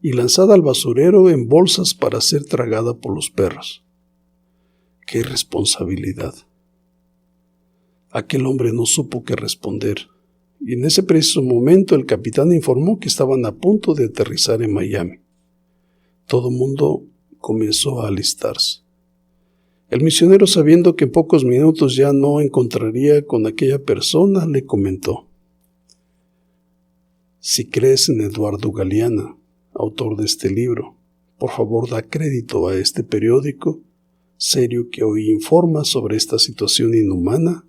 y lanzada al basurero en bolsas para ser tragada por los perros. ¡Qué irresponsabilidad! Aquel hombre no supo qué responder, y en ese preciso momento el capitán informó que estaban a punto de aterrizar en Miami. Todo el mundo comenzó a alistarse. El misionero, sabiendo que en pocos minutos ya no encontraría con aquella persona, le comentó: Si crees en Eduardo Galeana, autor de este libro, por favor da crédito a este periódico serio que hoy informa sobre esta situación inhumana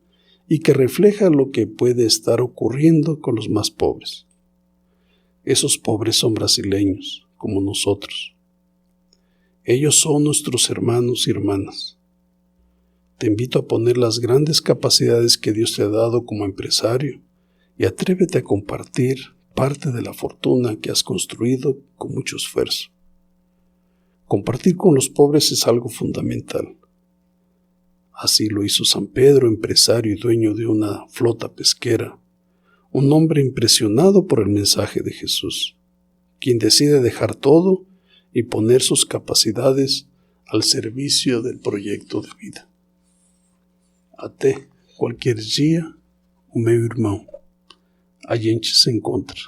y que refleja lo que puede estar ocurriendo con los más pobres. Esos pobres son brasileños, como nosotros. Ellos son nuestros hermanos y hermanas. Te invito a poner las grandes capacidades que Dios te ha dado como empresario y atrévete a compartir parte de la fortuna que has construido con mucho esfuerzo. Compartir con los pobres es algo fundamental. Así lo hizo San Pedro, empresario y dueño de una flota pesquera, un hombre impresionado por el mensaje de Jesús, quien decide dejar todo y poner sus capacidades al servicio del proyecto de vida. Até qualquer dia, o meu irmão, a gente se encontra,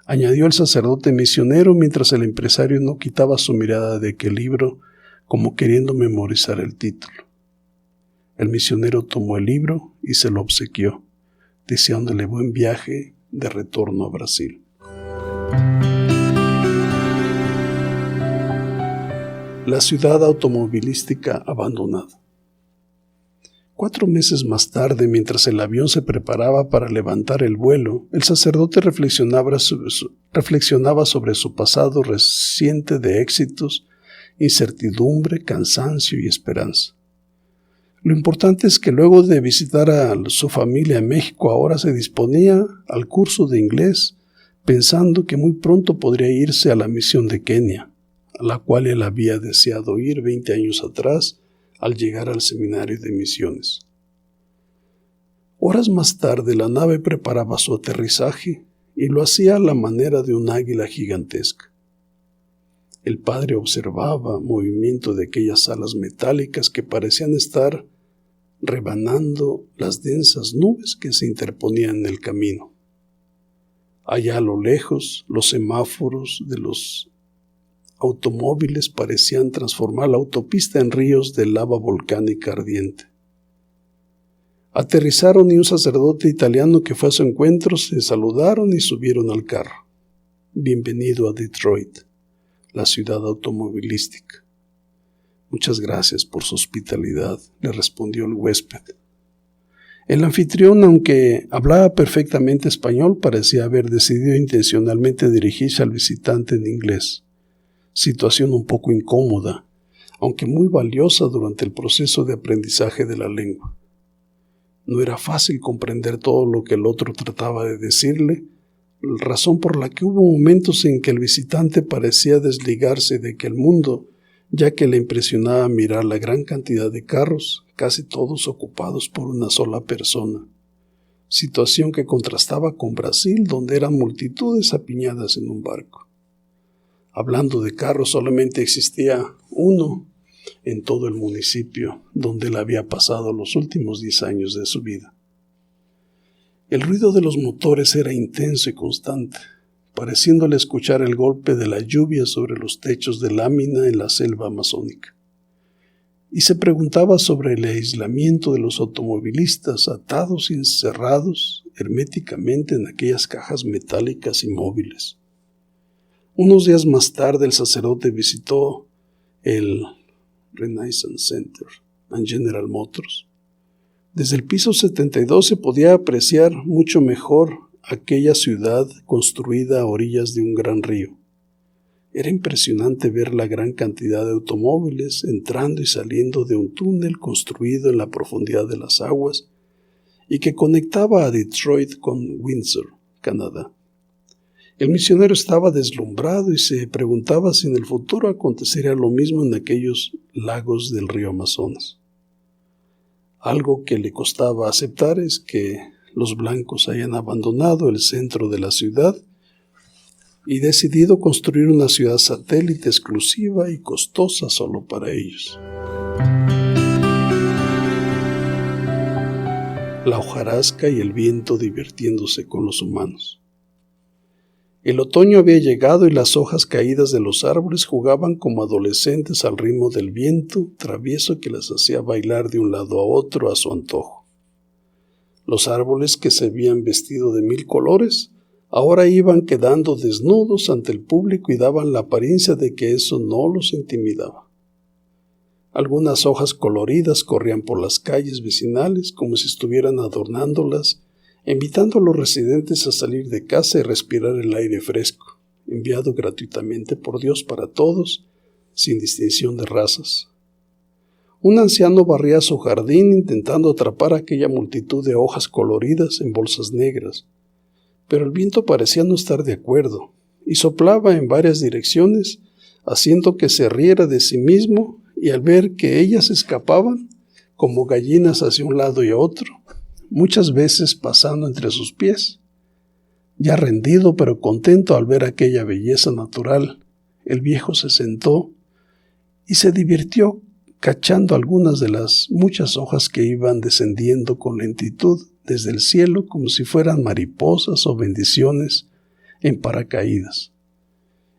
añadió el sacerdote misionero mientras el empresario no quitaba su mirada de aquel libro como queriendo memorizar el título. El misionero tomó el libro y se lo obsequió, deseándole buen viaje de retorno a Brasil. La ciudad automovilística abandonada. 4 meses más tarde, mientras el avión se preparaba para levantar el vuelo, el sacerdote reflexionaba sobre su pasado reciente de éxitos, incertidumbre, cansancio y esperanza. Lo importante es que luego de visitar a su familia en México, ahora se disponía al curso de inglés, pensando que muy pronto podría irse a la misión de Kenia, a la cual él había deseado ir 20 años atrás al llegar al seminario de misiones. Horas más tarde, la nave preparaba su aterrizaje y lo hacía a la manera de un águila gigantesca. El padre observaba movimiento de aquellas alas metálicas que parecían estar rebanando las densas nubes que se interponían en el camino. Allá a lo lejos, los semáforos de los automóviles parecían transformar la autopista en ríos de lava volcánica ardiente. Aterrizaron y un sacerdote italiano que fue a su encuentro se saludaron y subieron al carro. Bienvenido a Detroit, la ciudad automovilística. Muchas gracias por su hospitalidad, le respondió el huésped. El anfitrión, aunque hablaba perfectamente español, parecía haber decidido intencionalmente dirigirse al visitante en inglés. Situación un poco incómoda, aunque muy valiosa durante el proceso de aprendizaje de la lengua. No era fácil comprender todo lo que el otro trataba de decirle, razón por la que hubo momentos en que el visitante parecía desligarse de aquel mundo, ya que le impresionaba mirar la gran cantidad de carros, casi todos ocupados por una sola persona. Situación que contrastaba con Brasil, donde eran multitudes apiñadas en un barco. Hablando de carros, solamente existía uno en todo el municipio, donde él había pasado los últimos 10 años de su vida. El ruido de los motores era intenso y constante, pareciéndole escuchar el golpe de la lluvia sobre los techos de lámina en la selva amazónica. Y se preguntaba sobre el aislamiento de los automovilistas atados y encerrados herméticamente en aquellas cajas metálicas inmóviles. Unos días más tarde el sacerdote visitó el Renaissance Center and General Motors. Desde el piso 72 se podía apreciar mucho mejor aquella ciudad construida a orillas de un gran río. Era impresionante ver la gran cantidad de automóviles entrando y saliendo de un túnel construido en la profundidad de las aguas y que conectaba a Detroit con Windsor, Canadá. El misionero estaba deslumbrado y se preguntaba si en el futuro acontecería lo mismo en aquellos lagos del río Amazonas. Algo que le costaba aceptar es que los blancos hayan abandonado el centro de la ciudad y decidido construir una ciudad satélite exclusiva y costosa solo para ellos. La hojarasca y el viento divirtiéndose con los humanos. El otoño había llegado y las hojas caídas de los árboles jugaban como adolescentes al ritmo del viento travieso que las hacía bailar de un lado a otro a su antojo. Los árboles que se habían vestido de 1000 colores ahora iban quedando desnudos ante el público y daban la apariencia de que eso no los intimidaba. Algunas hojas coloridas corrían por las calles vecinales como si estuvieran adornándolas, invitando a los residentes a salir de casa y respirar el aire fresco, enviado gratuitamente por Dios para todos, sin distinción de razas. Un anciano barría su jardín intentando atrapar aquella multitud de hojas coloridas en bolsas negras, pero el viento parecía no estar de acuerdo y soplaba en varias direcciones, haciendo que se riera de sí mismo, y al ver que ellas escapaban, como gallinas hacia un lado y otro, muchas veces pasando entre sus pies. Ya rendido pero contento al ver aquella belleza natural, el viejo se sentó y se divirtió cachando algunas de las muchas hojas que iban descendiendo con lentitud desde el cielo como si fueran mariposas o bendiciones en paracaídas,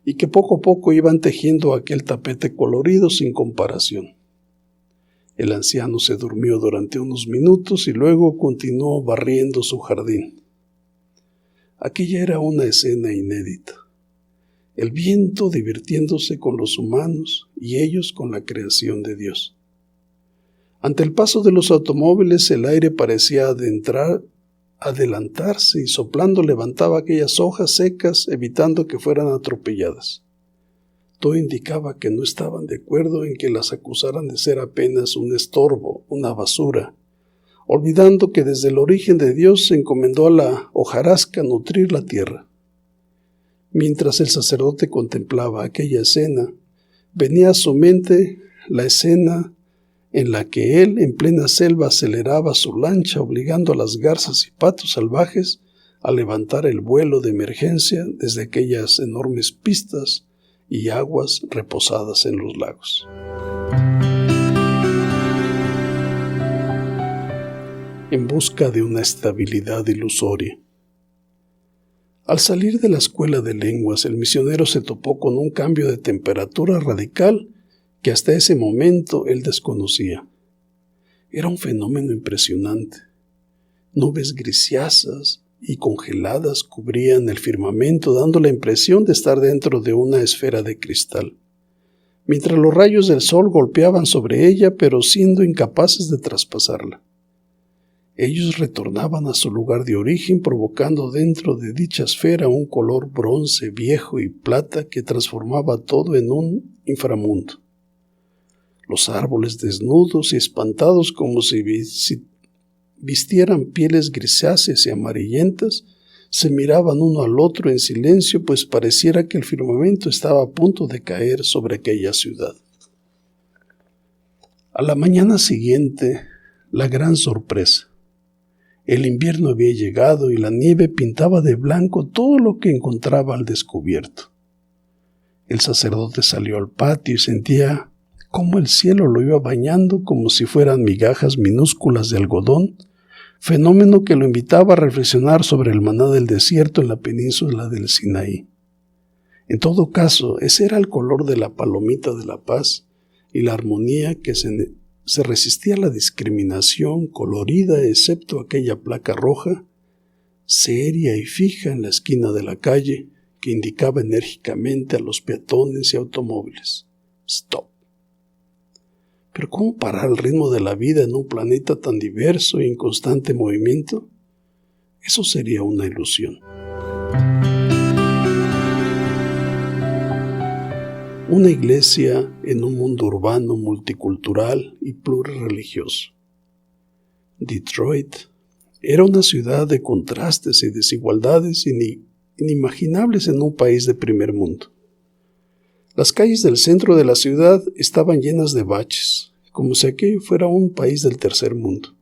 y que poco a poco iban tejiendo aquel tapete colorido sin comparación. El anciano se durmió durante unos minutos y luego continuó barriendo su jardín. Aquella era una escena inédita. El viento divirtiéndose con los humanos y ellos con la creación de Dios. Ante el paso de los automóviles el aire parecía adelantarse y soplando levantaba aquellas hojas secas evitando que fueran atropelladas. Todo indicaba que no estaban de acuerdo en que las acusaran de ser apenas un estorbo, una basura, olvidando que desde el origen de Dios se encomendó a la hojarasca nutrir la tierra. Mientras el sacerdote contemplaba aquella escena, venía a su mente la escena en la que él, en plena selva, aceleraba su lancha obligando a las garzas y patos salvajes a levantar el vuelo de emergencia desde aquellas enormes pistas y aguas reposadas en los lagos. En busca de una estabilidad ilusoria. Al salir de la escuela de lenguas, el misionero se topó con un cambio de temperatura radical que hasta ese momento él desconocía. Era un fenómeno impresionante. Nubes grisáceas y congeladas cubrían el firmamento, dando la impresión de estar dentro de una esfera de cristal, mientras los rayos del sol golpeaban sobre ella, pero siendo incapaces de traspasarla. Ellos retornaban a su lugar de origen, provocando dentro de dicha esfera un color bronce viejo y plata que transformaba todo en un inframundo. Los árboles desnudos y espantados como si vistieran pieles grisáceas y amarillentas, se miraban uno al otro en silencio, pues pareciera que el firmamento estaba a punto de caer sobre aquella ciudad. A la mañana siguiente, la gran sorpresa. El invierno había llegado y la nieve pintaba de blanco todo lo que encontraba al descubierto. El sacerdote salió al patio y sentía cómo el cielo lo iba bañando como si fueran migajas minúsculas de algodón, fenómeno que lo invitaba a reflexionar sobre el maná del desierto en la península del Sinaí. En todo caso, ese era el color de la palomita de la paz y la armonía que se resistía a la discriminación colorida, excepto aquella placa roja, seria y fija en la esquina de la calle, que indicaba enérgicamente a los peatones y automóviles: ¡Stop! Pero ¿cómo parar el ritmo de la vida en un planeta tan diverso y en constante movimiento? Eso sería una ilusión. Una iglesia en un mundo urbano, multicultural y plurireligioso. Detroit era una ciudad de contrastes y desigualdades inimaginables en un país de primer mundo. Las calles del centro de la ciudad estaban llenas de baches, como si aquello fuera un país del tercer mundo.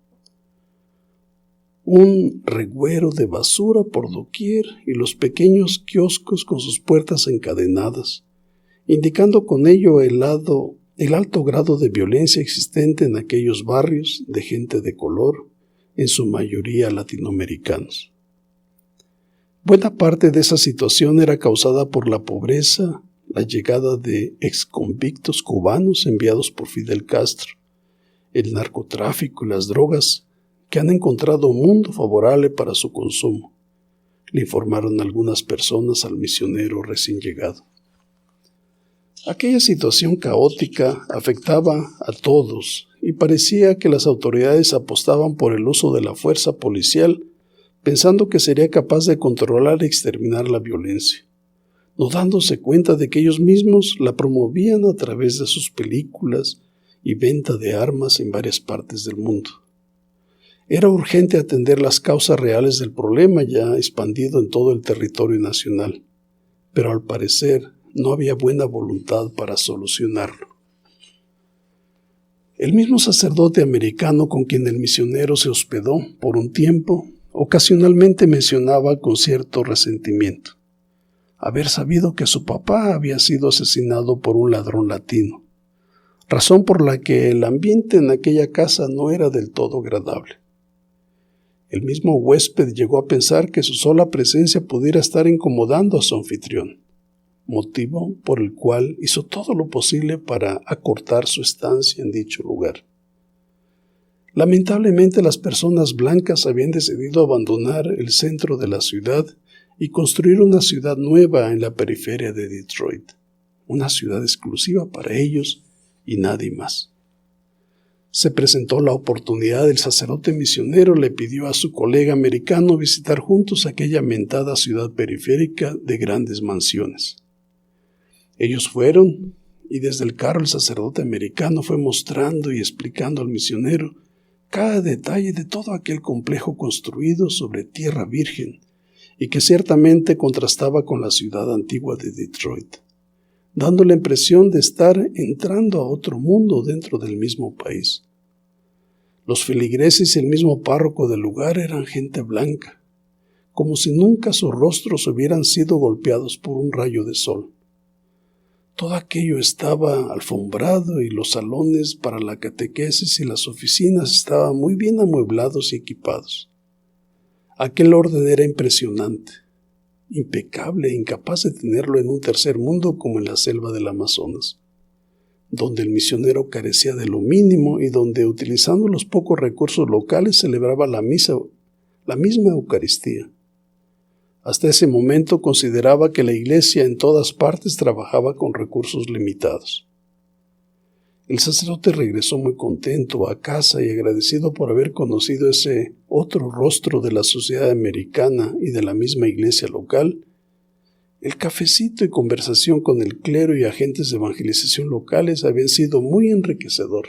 Un reguero de basura por doquier y los pequeños kioscos con sus puertas encadenadas, indicando con ello el alto grado de violencia existente en aquellos barrios de gente de color, en su mayoría latinoamericanos. Buena parte de esa situación era causada por la pobreza, la llegada de exconvictos cubanos enviados por Fidel Castro, el narcotráfico y las drogas que han encontrado un mundo favorable para su consumo, le informaron algunas personas al misionero recién llegado. Aquella situación caótica afectaba a todos y parecía que las autoridades apostaban por el uso de la fuerza policial, pensando que sería capaz de controlar y exterminar la violencia, no dándose cuenta de que ellos mismos la promovían a través de sus películas y venta de armas en varias partes del mundo. Era urgente atender las causas reales del problema ya expandido en todo el territorio nacional, pero al parecer no había buena voluntad para solucionarlo. El mismo sacerdote americano con quien el misionero se hospedó por un tiempo, ocasionalmente mencionaba con cierto resentimiento haber sabido que su papá había sido asesinado por un ladrón latino, razón por la que el ambiente en aquella casa no era del todo agradable. El mismo huésped llegó a pensar que su sola presencia pudiera estar incomodando a su anfitrión, motivo por el cual hizo todo lo posible para acortar su estancia en dicho lugar. Lamentablemente, las personas blancas habían decidido abandonar el centro de la ciudad y construir una ciudad nueva en la periferia de Detroit, una ciudad exclusiva para ellos y nadie más. Se presentó la oportunidad, el sacerdote misionero le pidió a su colega americano visitar juntos aquella mentada ciudad periférica de grandes mansiones. Ellos fueron, y desde el carro el sacerdote americano fue mostrando y explicando al misionero cada detalle de todo aquel complejo construido sobre tierra virgen y que ciertamente contrastaba con la ciudad antigua de Detroit, dando la impresión de estar entrando a otro mundo dentro del mismo país. Los feligreses y el mismo párroco del lugar eran gente blanca, como si nunca sus rostros hubieran sido golpeados por un rayo de sol. Todo aquello estaba alfombrado y los salones para la catequesis y las oficinas estaban muy bien amueblados y equipados. Aquel orden era impresionante, impecable e incapaz de tenerlo en un tercer mundo como en la selva del Amazonas, donde el misionero carecía de lo mínimo y donde, utilizando los pocos recursos locales, celebraba la misma Eucaristía. Hasta ese momento consideraba que la iglesia en todas partes trabajaba con recursos limitados. El sacerdote regresó muy contento a casa y agradecido por haber conocido ese otro rostro de la sociedad americana y de la misma iglesia local. El cafecito y conversación con el clero y agentes de evangelización locales habían sido muy enriquecedor.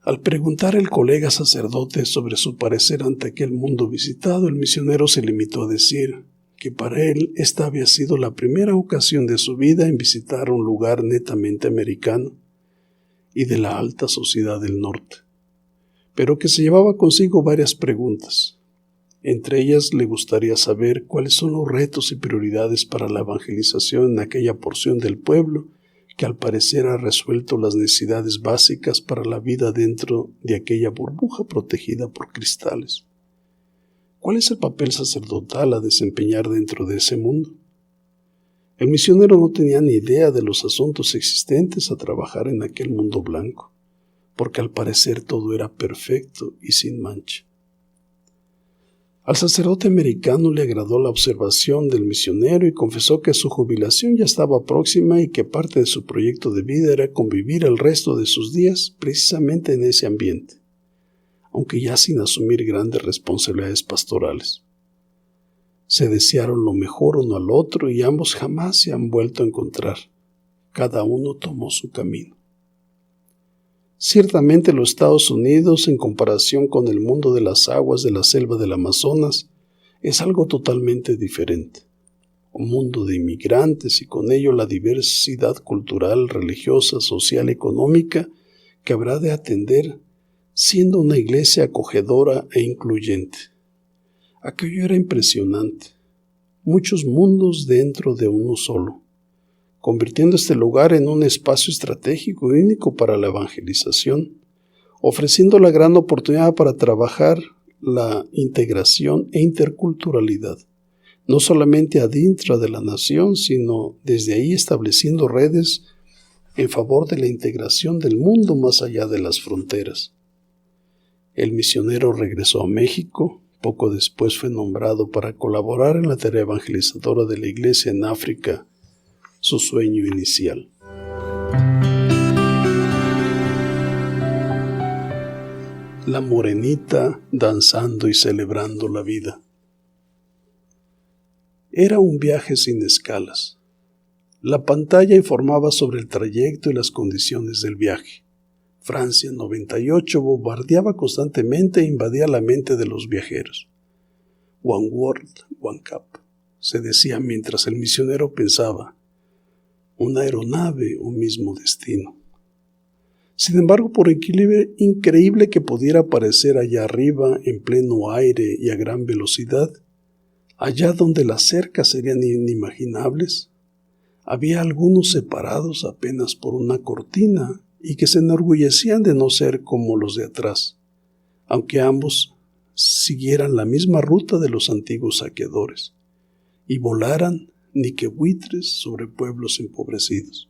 Al preguntar al colega sacerdote sobre su parecer ante aquel mundo visitado, el misionero se limitó a decir que para él esta había sido la primera ocasión de su vida en visitar un lugar netamente americano y de la alta sociedad del norte, pero que se llevaba consigo varias preguntas. Entre ellas le gustaría saber cuáles son los retos y prioridades para la evangelización en aquella porción del pueblo que al parecer ha resuelto las necesidades básicas para la vida dentro de aquella burbuja protegida por cristales. ¿Cuál es el papel sacerdotal a desempeñar dentro de ese mundo? El misionero no tenía ni idea de los asuntos existentes a trabajar en aquel mundo blanco, porque al parecer todo era perfecto y sin mancha. Al sacerdote americano le agradó la observación del misionero y confesó que su jubilación ya estaba próxima y que parte de su proyecto de vida era convivir el resto de sus días precisamente en ese ambiente, aunque ya sin asumir grandes responsabilidades pastorales. Se desearon lo mejor uno al otro y ambos jamás se han vuelto a encontrar. Cada uno tomó su camino. Ciertamente los Estados Unidos, en comparación con el mundo de las aguas de la selva del Amazonas, es algo totalmente diferente. Un mundo de inmigrantes y con ello la diversidad cultural, religiosa, social, económica que habrá de atender, siendo una iglesia acogedora e incluyente. Aquello era impresionante. Muchos mundos dentro de uno solo, convirtiendo este lugar en un espacio estratégico y único para la evangelización, ofreciendo la gran oportunidad para trabajar la integración e interculturalidad, no solamente adentro de la nación, sino desde ahí estableciendo redes en favor de la integración del mundo más allá de las fronteras. El misionero regresó a México. Poco después fue nombrado para colaborar en la tarea evangelizadora de la iglesia en África, su sueño inicial. La morenita danzando y celebrando la vida. Era un viaje sin escalas. La pantalla informaba sobre el trayecto y las condiciones del viaje. Francia 98 bombardeaba constantemente e invadía la mente de los viajeros. One World, One Cup, se decía mientras el misionero pensaba. Una aeronave, un mismo destino. Sin embargo, por increíble que pudiera parecer allá arriba, en pleno aire y a gran velocidad, allá donde las cercas serían inimaginables, había algunos separados apenas por una cortina y que se enorgullecían de no ser como los de atrás, aunque ambos siguieran la misma ruta de los antiguos saqueadores y volaran ni que buitres sobre pueblos empobrecidos.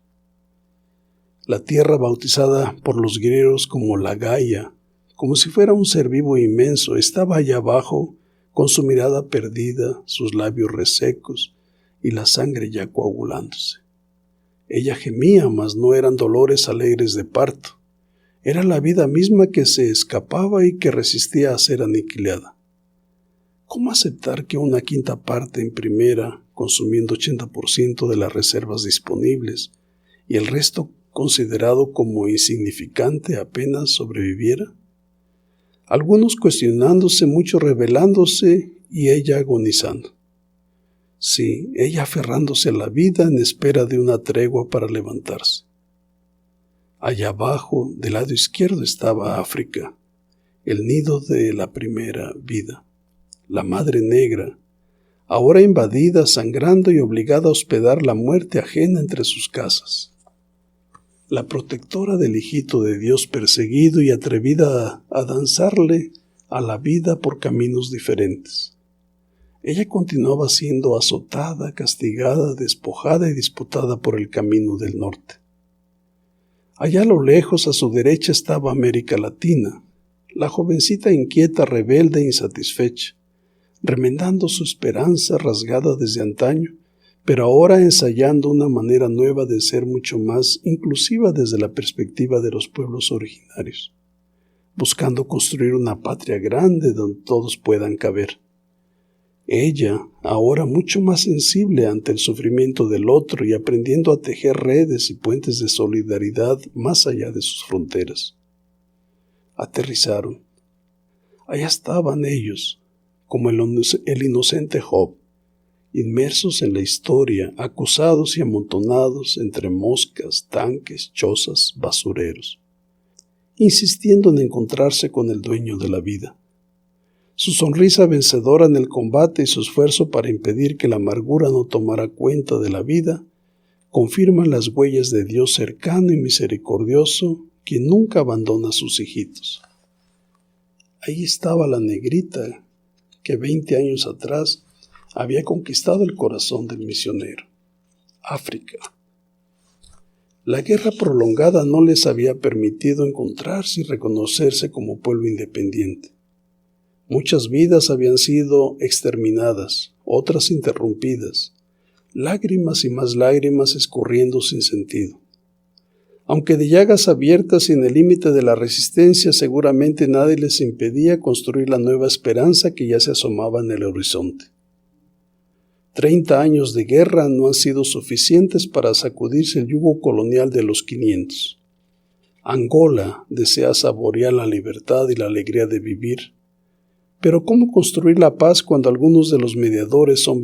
La tierra bautizada por los griegos como la Gaia, como si fuera un ser vivo inmenso, estaba allá abajo con su mirada perdida, sus labios resecos y la sangre ya coagulándose. Ella gemía, mas no eran dolores alegres de parto. Era la vida misma que se escapaba y que resistía a ser aniquilada. ¿Cómo aceptar que una quinta parte en primera, consumiendo 80% de las reservas disponibles, y el resto considerado como insignificante apenas sobreviviera? Algunos cuestionándose, muchos rebelándose y ella agonizando. Sí, ella aferrándose a la vida en espera de una tregua para levantarse. Allá abajo, del lado izquierdo, estaba África, el nido de la primera vida, la madre negra, ahora invadida, sangrando y obligada a hospedar la muerte ajena entre sus casas. La protectora del hijito de Dios perseguido y atrevida a danzarle a la vida por caminos diferentes. Ella continuaba siendo azotada, castigada, despojada y disputada por el camino del norte. Allá a lo lejos, a su derecha, estaba América Latina, la jovencita inquieta, rebelde e insatisfecha, remendando su esperanza rasgada desde antaño, pero ahora ensayando una manera nueva de ser mucho más inclusiva desde la perspectiva de los pueblos originarios, buscando construir una patria grande donde todos puedan caber. Ella, ahora mucho más sensible ante el sufrimiento del otro y aprendiendo a tejer redes y puentes de solidaridad más allá de sus fronteras. Aterrizaron. Allá estaban ellos, como el inocente Job, inmersos en la historia, acusados y amontonados entre moscas, tanques, chozas, basureros, insistiendo en encontrarse con el dueño de la vida. Su sonrisa vencedora en el combate y su esfuerzo para impedir que la amargura no tomara cuenta de la vida confirman las huellas de Dios cercano y misericordioso, quien nunca abandona a sus hijitos. Ahí estaba la negrita que 20 años atrás había conquistado el corazón del misionero. África. La guerra prolongada no les había permitido encontrarse y reconocerse como pueblo independiente. Muchas vidas habían sido exterminadas, otras interrumpidas, lágrimas y más lágrimas escurriendo sin sentido. Aunque de llagas abiertas y en el límite de la resistencia, seguramente nadie les impedía construir la nueva esperanza que ya se asomaba en el horizonte. 30 años de guerra no han sido suficientes para sacudirse el yugo colonial de los 500. Angola desea saborear la libertad y la alegría de vivir. Pero ¿cómo construir la paz cuando algunos de los mediadores son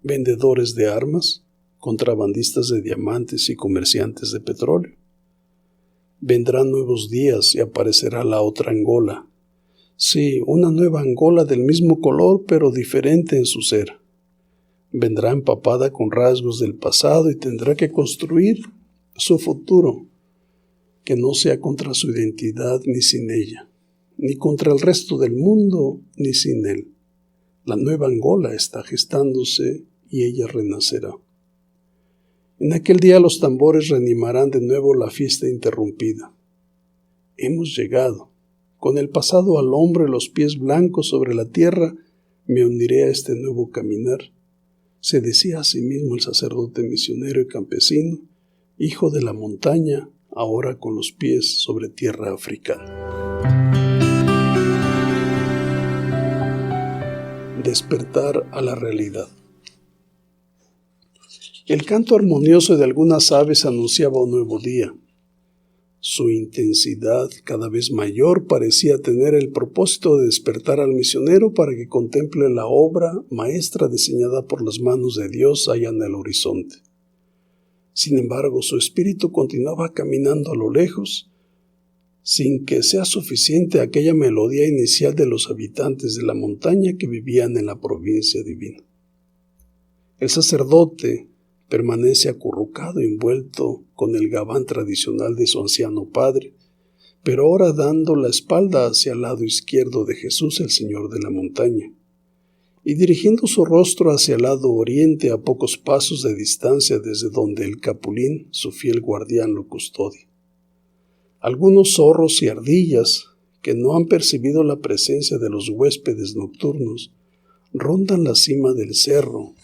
vendedores de armas, contrabandistas de diamantes y comerciantes de petróleo? Vendrán nuevos días y aparecerá la otra Angola. Sí, una nueva Angola del mismo color pero diferente en su ser. Vendrá empapada con rasgos del pasado y tendrá que construir su futuro, que no sea contra su identidad ni sin ella, ni contra el resto del mundo ni sin él. La nueva Angola está gestándose y ella renacerá. En aquel día los tambores reanimarán de nuevo la fiesta interrumpida. Hemos llegado. Con el pasado al hombre, los pies blancos sobre la tierra, me uniré a este nuevo caminar. Se decía a sí mismo el sacerdote misionero y campesino, hijo de la montaña, ahora con los pies sobre tierra africana. Despertar a la realidad. El canto armonioso de algunas aves anunciaba un nuevo día. Su intensidad, cada vez mayor, parecía tener el propósito de despertar al misionero para que contemple la obra maestra diseñada por las manos de Dios allá en el horizonte. Sin embargo, su espíritu continuaba caminando a lo lejos, sin que sea suficiente aquella melodía inicial de los habitantes de la montaña que vivían en la provincia divina. El sacerdote permanece acurrucado, envuelto con el gabán tradicional de su anciano padre, pero ahora dando la espalda hacia el lado izquierdo de Jesús, el Señor de la montaña, y dirigiendo su rostro hacia el lado oriente a pocos pasos de distancia desde donde el capulín, su fiel guardián, lo custodia. Algunos zorros y ardillas, que no han percibido la presencia de los huéspedes nocturnos, rondan la cima del cerro,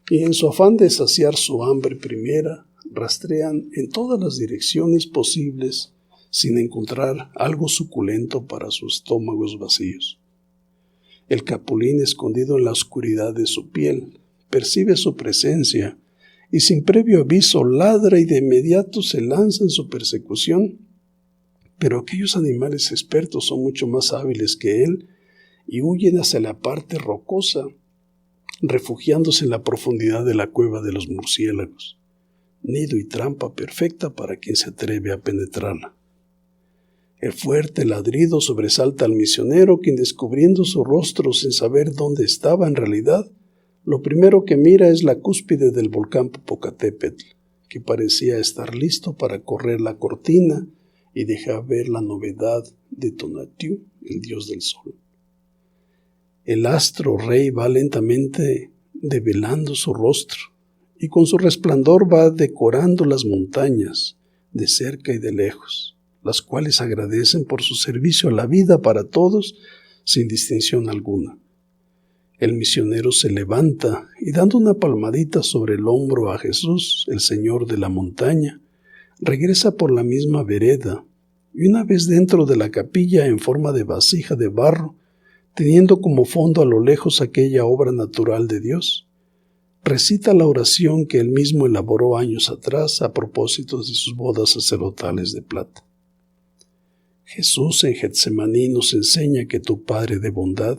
y en su afán de saciar su hambre primera, rastrean en todas las direcciones posibles sin encontrar algo suculento para sus estómagos vacíos. El capulín, escondido en la oscuridad de su piel, percibe su presencia y sin previo aviso ladra y de inmediato se lanza en su persecución. Pero aquellos animales expertos son mucho más hábiles que él y huyen hacia la parte rocosa, refugiándose en la profundidad de la cueva de los murciélagos, nido y trampa perfecta para quien se atreve a penetrarla. El fuerte ladrido sobresalta al misionero, quien, descubriendo su rostro sin saber dónde estaba en realidad, lo primero que mira es la cúspide del volcán Popocatépetl, que parecía estar listo para correr la cortina y dejar ver la novedad de Tonatiuh, el dios del sol. El astro rey va lentamente develando su rostro, y con su resplandor va decorando las montañas, de cerca y de lejos, las cuales agradecen por su servicio a la vida para todos, sin distinción alguna. El misionero se levanta y dando una palmadita sobre el hombro a Jesús, el Señor de la montaña, regresa por la misma vereda y una vez dentro de la capilla en forma de vasija de barro, teniendo como fondo a lo lejos aquella obra natural de Dios, recita la oración que él mismo elaboró años atrás a propósito de sus bodas sacerdotales de plata. Jesús en Getsemaní nos enseña que tu Padre de bondad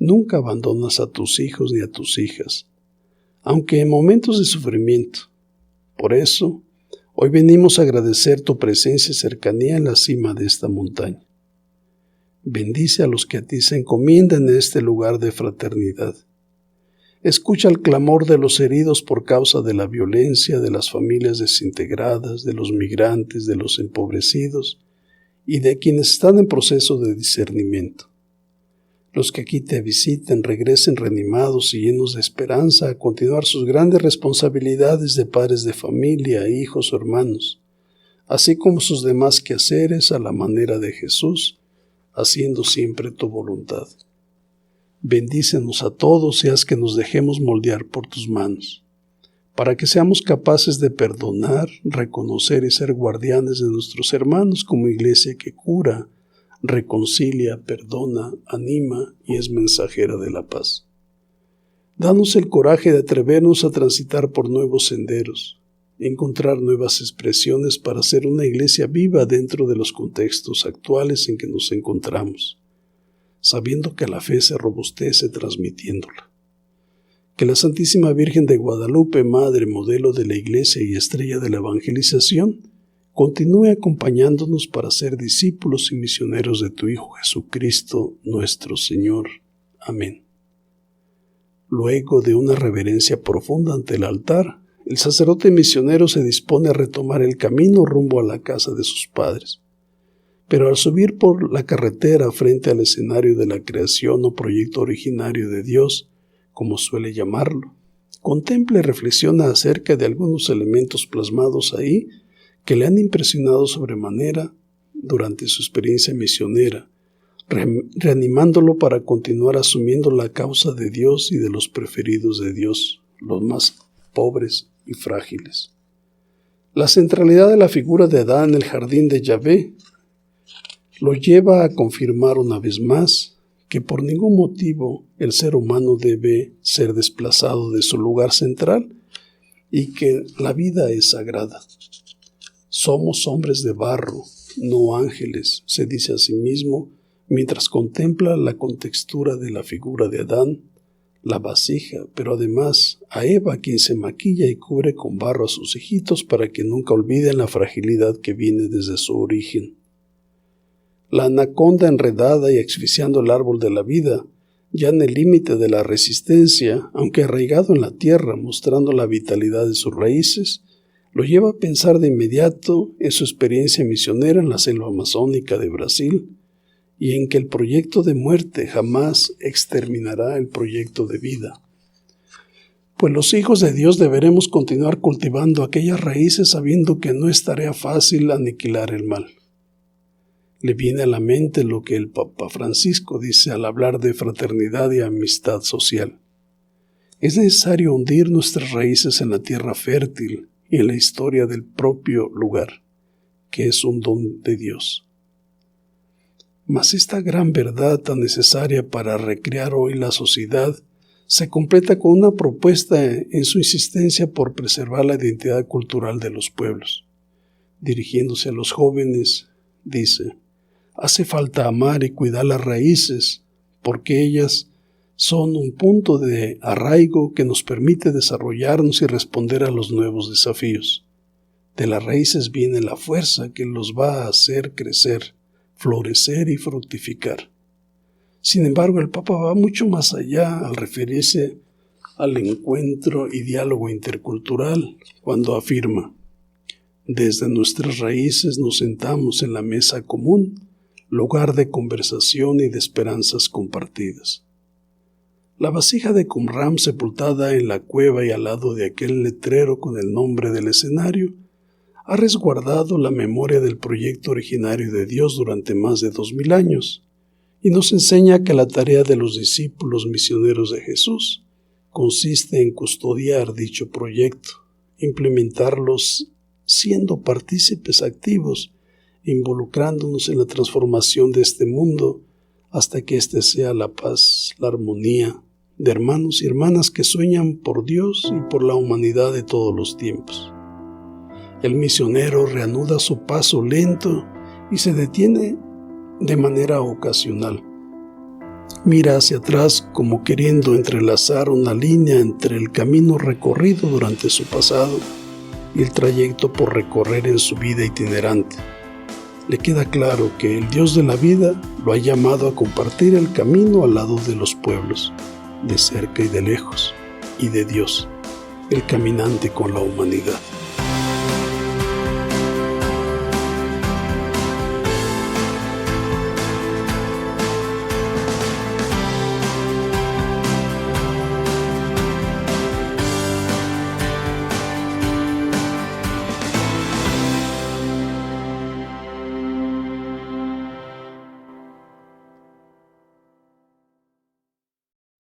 nunca abandonas a tus hijos ni a tus hijas, aunque en momentos de sufrimiento. Por eso, hoy venimos a agradecer tu presencia y cercanía en la cima de esta montaña. Bendice a los que a ti se encomiendan en este lugar de fraternidad. Escucha el clamor de los heridos por causa de la violencia, de las familias desintegradas, de los migrantes, de los empobrecidos y de quienes están en proceso de discernimiento. Los que aquí te visiten regresen reanimados y llenos de esperanza a continuar sus grandes responsabilidades de padres de familia, hijos o hermanos, así como sus demás quehaceres a la manera de Jesús, haciendo siempre tu voluntad. Bendícenos a todos y haz que nos dejemos moldear por tus manos, para que seamos capaces de perdonar, reconocer y ser guardianes de nuestros hermanos como iglesia que cura, reconcilia, perdona, anima y es mensajera de la paz. Danos el coraje de atrevernos a transitar por nuevos senderos, encontrar nuevas expresiones para ser una iglesia viva dentro de los contextos actuales en que nos encontramos, sabiendo que la fe se robustece transmitiéndola. Que la Santísima Virgen de Guadalupe, Madre, modelo de la Iglesia y estrella de la evangelización, continúe acompañándonos para ser discípulos y misioneros de tu Hijo Jesucristo, nuestro Señor. Amén. Luego de una reverencia profunda ante el altar, el sacerdote misionero se dispone a retomar el camino rumbo a la casa de sus padres. Pero al subir por la carretera frente al escenario de la creación o proyecto originario de Dios, como suele llamarlo, contempla y reflexiona acerca de algunos elementos plasmados ahí que le han impresionado sobremanera durante su experiencia misionera, reanimándolo para continuar asumiendo la causa de Dios y de los preferidos de Dios, los más pobres y frágiles. La centralidad de la figura de Adán en el jardín de Yahvé lo lleva a confirmar una vez más que por ningún motivo el ser humano debe ser desplazado de su lugar central y que la vida es sagrada. Somos hombres de barro, no ángeles, se dice a sí mismo mientras contempla la contextura de la figura de Adán, la vasija, pero además a Eva, quien se maquilla y cubre con barro a sus hijitos para que nunca olviden la fragilidad que viene desde su origen. La anaconda enredada y asfixiando el árbol de la vida, ya en el límite de la resistencia, aunque arraigado en la tierra, mostrando la vitalidad de sus raíces, lo lleva a pensar de inmediato en su experiencia misionera en la selva amazónica de Brasil y en que el proyecto de muerte jamás exterminará el proyecto de vida. Pues los hijos de Dios deberemos continuar cultivando aquellas raíces sabiendo que no es tarea fácil aniquilar el mal. Le viene a la mente lo que el Papa Francisco dice al hablar de fraternidad y amistad social. Es necesario hundir nuestras raíces en la tierra fértil y en la historia del propio lugar, que es un don de Dios. Mas esta gran verdad tan necesaria para recrear hoy la sociedad se completa con una propuesta en su insistencia por preservar la identidad cultural de los pueblos. Dirigiéndose a los jóvenes, dice: hace falta amar y cuidar las raíces, porque ellas son un punto de arraigo que nos permite desarrollarnos y responder a los nuevos desafíos. De las raíces viene la fuerza que los va a hacer crecer, florecer y fructificar. Sin embargo, el Papa va mucho más allá al referirse al encuentro y diálogo intercultural, cuando afirma: desde nuestras raíces nos sentamos en la mesa común, lugar de conversación y de esperanzas compartidas. La vasija de Qumran, sepultada en la cueva y al lado de aquel letrero con el nombre del escenario, ha resguardado la memoria del proyecto originario de Dios durante más de 2000 años, y nos enseña que la tarea de los discípulos misioneros de Jesús consiste en custodiar dicho proyecto, implementarlos siendo partícipes activos, involucrándonos en la transformación de este mundo hasta que éste sea la paz, la armonía de hermanos y hermanas que sueñan por Dios y por la humanidad de todos los tiempos. El misionero reanuda su paso lento y se detiene de manera ocasional. Mira hacia atrás como queriendo entrelazar una línea entre el camino recorrido durante su pasado y el trayecto por recorrer en su vida itinerante. Le queda claro que el Dios de la vida lo ha llamado a compartir el camino al lado de los pueblos, de cerca y de lejos, y de Dios, el caminante con la humanidad.